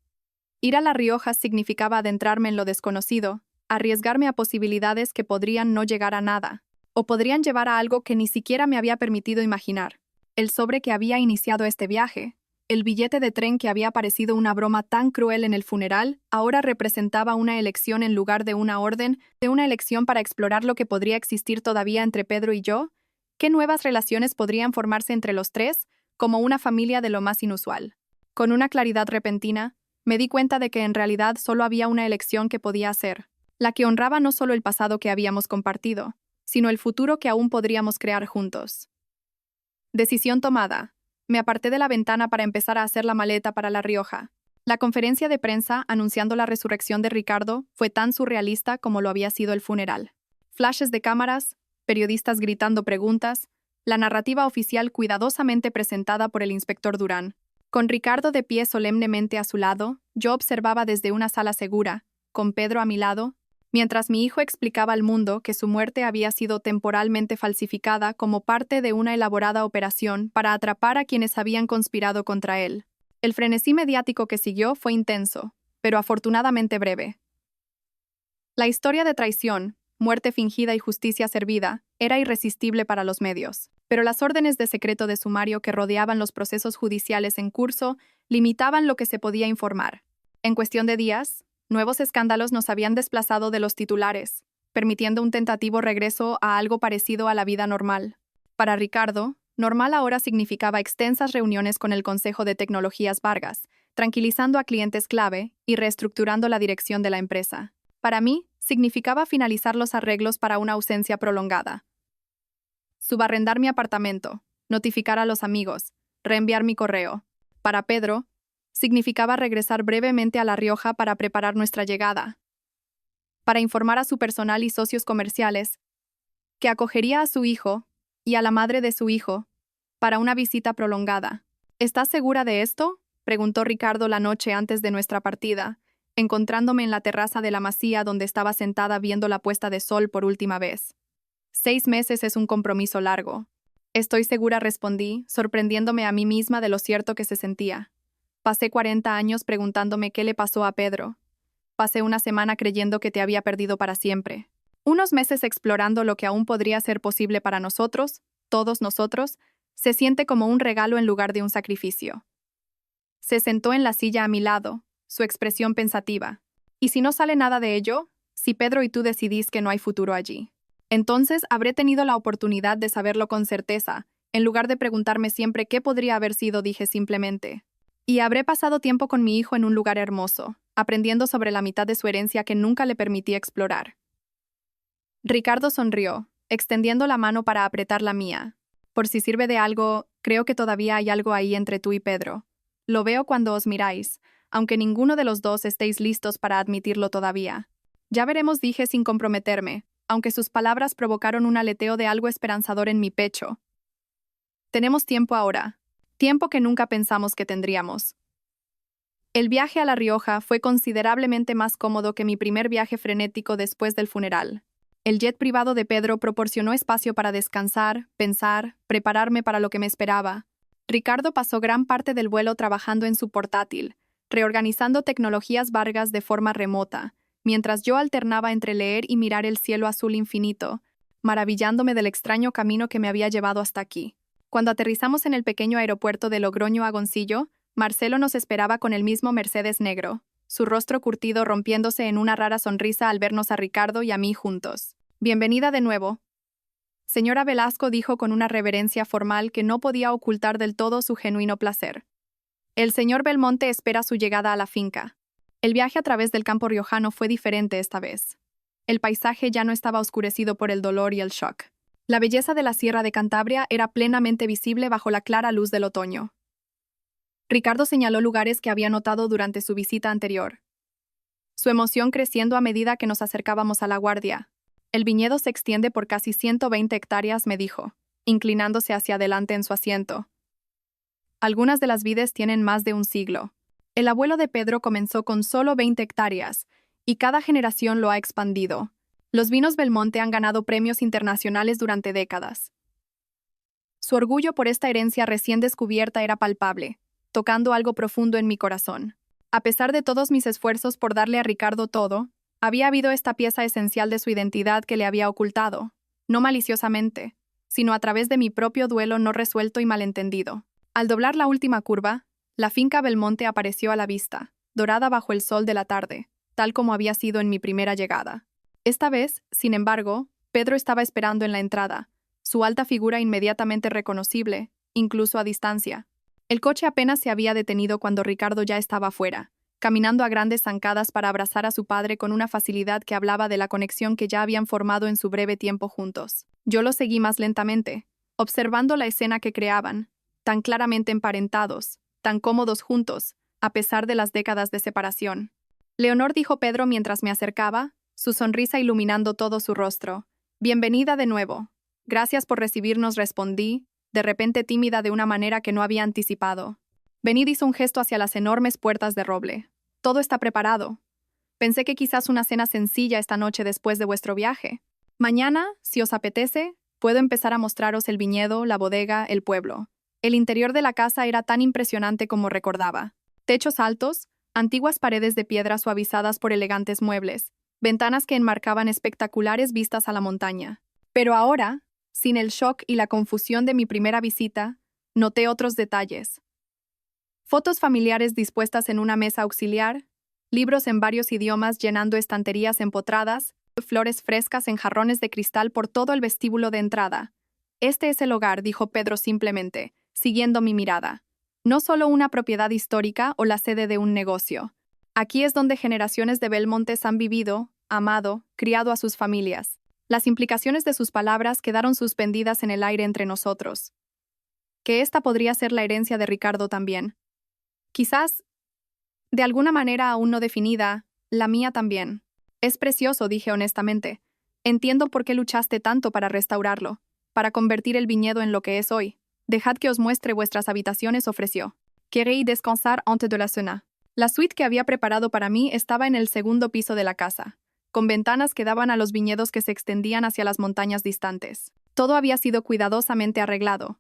Ir a La Rioja significaba adentrarme en lo desconocido, arriesgarme a posibilidades que podrían no llegar a nada, o podrían llevar a algo que ni siquiera me había permitido imaginar. El sobre que había iniciado este viaje, el billete de tren que había parecido una broma tan cruel en el funeral, ahora representaba una elección en lugar de una orden, de una elección para explorar lo que podría existir todavía entre Pedro y yo. ¿Qué nuevas relaciones podrían formarse entre los tres, como una familia de lo más inusual? Con una claridad repentina, me di cuenta de que en realidad solo había una elección que podía hacer, la que honraba no solo el pasado que habíamos compartido, sino el futuro que aún podríamos crear juntos. Decisión tomada. Me aparté de la ventana para empezar a hacer la maleta para La Rioja. La conferencia de prensa anunciando la resurrección de Ricardo fue tan surrealista como lo había sido el funeral. Flashes de cámaras, periodistas gritando preguntas, la narrativa oficial cuidadosamente presentada por el inspector Durán. Con Ricardo de pie solemnemente a su lado, yo observaba desde una sala segura, con Pedro a mi lado, mientras mi hijo explicaba al mundo que su muerte había sido temporalmente falsificada como parte de una elaborada operación para atrapar a quienes habían conspirado contra él. El frenesí mediático que siguió fue intenso, pero afortunadamente breve. La historia de traición, muerte fingida y justicia servida era irresistible para los medios, pero las órdenes de secreto de sumario que rodeaban los procesos judiciales en curso limitaban lo que se podía informar. En cuestión de días, nuevos escándalos nos habían desplazado de los titulares, permitiendo un tentativo regreso a algo parecido a la vida normal. Para Ricardo, normal ahora significaba extensas reuniones con el Consejo de Tecnologías Vargas, tranquilizando a clientes clave y reestructurando la dirección de la empresa. Para mí, significaba finalizar los arreglos para una ausencia prolongada. Subarrendar mi apartamento, notificar a los amigos, reenviar mi correo. Para Pedro, significaba regresar brevemente a La Rioja para preparar nuestra llegada. Para informar a su personal y socios comerciales que acogería a su hijo y a la madre de su hijo para una visita prolongada. ¿Estás segura de esto?, preguntó Ricardo la noche antes de nuestra partida, encontrándome en la terraza de la masía donde estaba sentada viendo la puesta de sol por última vez. 6 meses es un compromiso largo. Estoy segura, respondí, sorprendiéndome a mí misma de lo cierto que se sentía. Pasé 40 años preguntándome qué le pasó a Pedro. Pasé una semana creyendo que te había perdido para siempre. Unos meses explorando lo que aún podría ser posible para nosotros, todos nosotros, se siente como un regalo en lugar de un sacrificio. Se sentó en la silla a mi lado, su expresión pensativa. ¿Y si no sale nada de ello? Si Pedro y tú decidís que no hay futuro allí. Entonces habré tenido la oportunidad de saberlo con certeza, en lugar de preguntarme siempre qué podría haber sido, dije simplemente. Y habré pasado tiempo con mi hijo en un lugar hermoso, aprendiendo sobre la mitad de su herencia que nunca le permití explorar. Ricardo sonrió, extendiendo la mano para apretar la mía. Por si sirve de algo, creo que todavía hay algo ahí entre tú y Pedro. Lo veo cuando os miráis, aunque ninguno de los dos estéis listos para admitirlo todavía. Ya veremos, dije sin comprometerme, aunque sus palabras provocaron un aleteo de algo esperanzador en mi pecho. Tenemos tiempo ahora, tiempo que nunca pensamos que tendríamos. El viaje a La Rioja fue considerablemente más cómodo que mi primer viaje frenético después del funeral. El jet privado de Pedro proporcionó espacio para descansar, pensar, prepararme para lo que me esperaba. Ricardo pasó gran parte del vuelo trabajando en su portátil, reorganizando tecnologías Vargas de forma remota, mientras yo alternaba entre leer y mirar el cielo azul infinito, maravillándome del extraño camino que me había llevado hasta aquí. Cuando aterrizamos en el pequeño aeropuerto de Logroño a Goncillo, Marcelo nos esperaba con el mismo Mercedes negro, su rostro curtido rompiéndose en una rara sonrisa al vernos a Ricardo y a mí juntos. «Bienvenida de nuevo». Señora Velasco, dijo con una reverencia formal que no podía ocultar del todo su genuino placer. El señor Belmonte espera su llegada a la finca. El viaje a través del campo riojano fue diferente esta vez. El paisaje ya no estaba oscurecido por el dolor y el shock. La belleza de la Sierra de Cantabria era plenamente visible bajo la clara luz del otoño. Ricardo señaló lugares que había notado durante su visita anterior. Su emoción creciendo a medida que nos acercábamos a la guardia. El viñedo se extiende por casi 120 hectáreas, me dijo, inclinándose hacia adelante en su asiento. Algunas de las vides tienen más de un siglo. El abuelo de Pedro comenzó con solo 20 hectáreas, y cada generación lo ha expandido. Los vinos Belmonte han ganado premios internacionales durante décadas. Su orgullo por esta herencia recién descubierta era palpable, tocando algo profundo en mi corazón. A pesar de todos mis esfuerzos por darle a Ricardo todo, había habido esta pieza esencial de su identidad que le había ocultado, no maliciosamente, sino a través de mi propio duelo no resuelto y malentendido. Al doblar la última curva, la finca Belmonte apareció a la vista, dorada bajo el sol de la tarde, tal como había sido en mi primera llegada. Esta vez, sin embargo, Pedro estaba esperando en la entrada, su alta figura inmediatamente reconocible, incluso a distancia. El coche apenas se había detenido cuando Ricardo ya estaba fuera, caminando a grandes zancadas para abrazar a su padre con una facilidad que hablaba de la conexión que ya habían formado en su breve tiempo juntos. Yo lo seguí más lentamente, observando la escena que creaban, tan claramente emparentados, tan cómodos juntos, a pesar de las décadas de separación. Leonor, dijo Pedro mientras me acercaba, su sonrisa iluminando todo su rostro. Bienvenida de nuevo. Gracias por recibirnos, respondí, de repente tímida de una manera que no había anticipado. Venid, hizo un gesto hacia las enormes puertas de roble. Todo está preparado. Pensé que quizás una cena sencilla esta noche después de vuestro viaje. Mañana, si os apetece, puedo empezar a mostraros el viñedo, la bodega, el pueblo. El interior de la casa era tan impresionante como recordaba. Techos altos, antiguas paredes de piedra suavizadas por elegantes muebles, ventanas que enmarcaban espectaculares vistas a la montaña. Pero ahora, sin el shock y la confusión de mi primera visita, noté otros detalles. Fotos familiares dispuestas en una mesa auxiliar, libros en varios idiomas llenando estanterías empotradas, flores frescas en jarrones de cristal por todo el vestíbulo de entrada. Este es el hogar, dijo Pedro simplemente, siguiendo mi mirada. No solo una propiedad histórica o la sede de un negocio. Aquí es donde generaciones de Belmontes han vivido, amado, criado a sus familias. Las implicaciones de sus palabras quedaron suspendidas en el aire entre nosotros. Que esta podría ser la herencia de Ricardo también. Quizás, de alguna manera aún no definida, la mía también. Es precioso, dije honestamente. Entiendo por qué luchaste tanto para restaurarlo, para convertir el viñedo en lo que es hoy. Dejad que os muestre vuestras habitaciones, ofreció. Queréis descansar antes de la cena. La suite que había preparado para mí estaba en el segundo piso de la casa, con ventanas que daban a los viñedos que se extendían hacia las montañas distantes. Todo había sido cuidadosamente arreglado.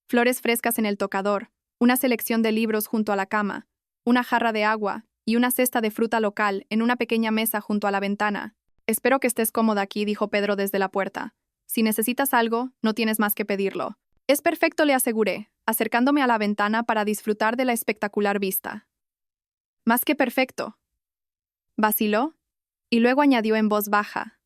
Flores frescas en el tocador, una selección de libros junto a la cama, una jarra de agua y una cesta de fruta local en una pequeña mesa junto a la ventana. Espero que estés cómoda aquí, dijo Pedro desde la puerta. Si necesitas algo, no tienes más que pedirlo. Es perfecto, le aseguré, acercándome a la ventana para disfrutar de la espectacular vista. Más que perfecto. Vaciló, y luego añadió en voz baja.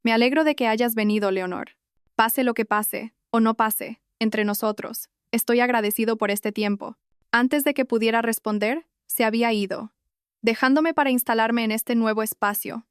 Me alegro de que hayas venido, Leonor. Pase lo que pase, o no pase, entre nosotros, estoy agradecido por este tiempo. Antes de que pudiera responder, se había ido, dejándome para instalarme en este nuevo espacio.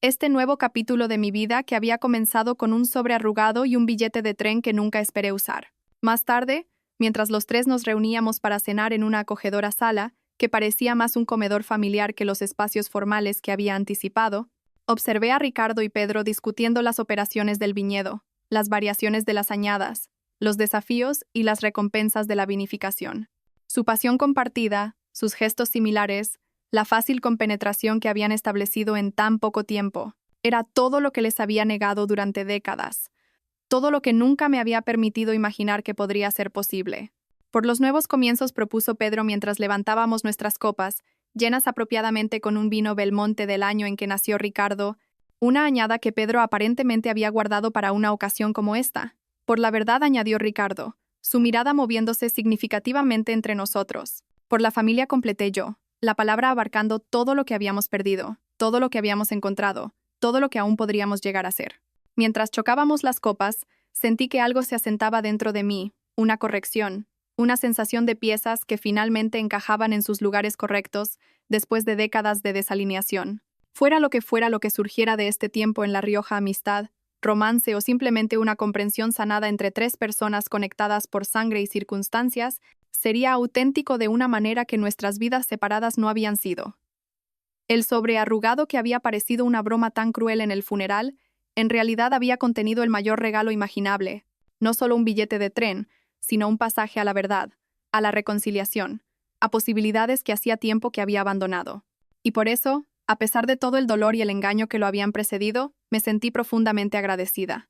Este nuevo capítulo de mi vida que había comenzado con un sobre arrugado y un billete de tren que nunca esperé usar. Más tarde, mientras los tres nos reuníamos para cenar en una acogedora sala, que parecía más un comedor familiar que los espacios formales que había anticipado, observé a Ricardo y Pedro discutiendo las operaciones del viñedo, las variaciones de las añadas, los desafíos y las recompensas de la vinificación. Su pasión compartida, sus gestos similares, la fácil compenetración que habían establecido en tan poco tiempo, era todo lo que les había negado durante décadas, todo lo que nunca me había permitido imaginar que podría ser posible. Por los nuevos comienzos, propuso Pedro mientras levantábamos nuestras copas, llenas apropiadamente con un vino Belmonte del año en que nació Ricardo, una añada que Pedro aparentemente había guardado para una ocasión como esta. Por la verdad, añadió Ricardo, su mirada moviéndose significativamente entre nosotros. Por la familia, completé yo, la palabra abarcando todo lo que habíamos perdido, todo lo que habíamos encontrado, todo lo que aún podríamos llegar a ser. Mientras chocábamos las copas, sentí que algo se asentaba dentro de mí, una corrección, una sensación de piezas que finalmente encajaban en sus lugares correctos después de décadas de desalineación. Fuera lo que surgiera de este tiempo en La Rioja, amistad, romance o simplemente una comprensión sanada entre tres personas conectadas por sangre y circunstancias, sería auténtico de una manera que nuestras vidas separadas no habían sido. El sobrearrugado que había parecido una broma tan cruel en el funeral, en realidad había contenido el mayor regalo imaginable, no solo un billete de tren, sino un pasaje a la verdad, a la reconciliación, a posibilidades que hacía tiempo que había abandonado. Y por eso, a pesar de todo el dolor y el engaño que lo habían precedido, me sentí profundamente agradecida.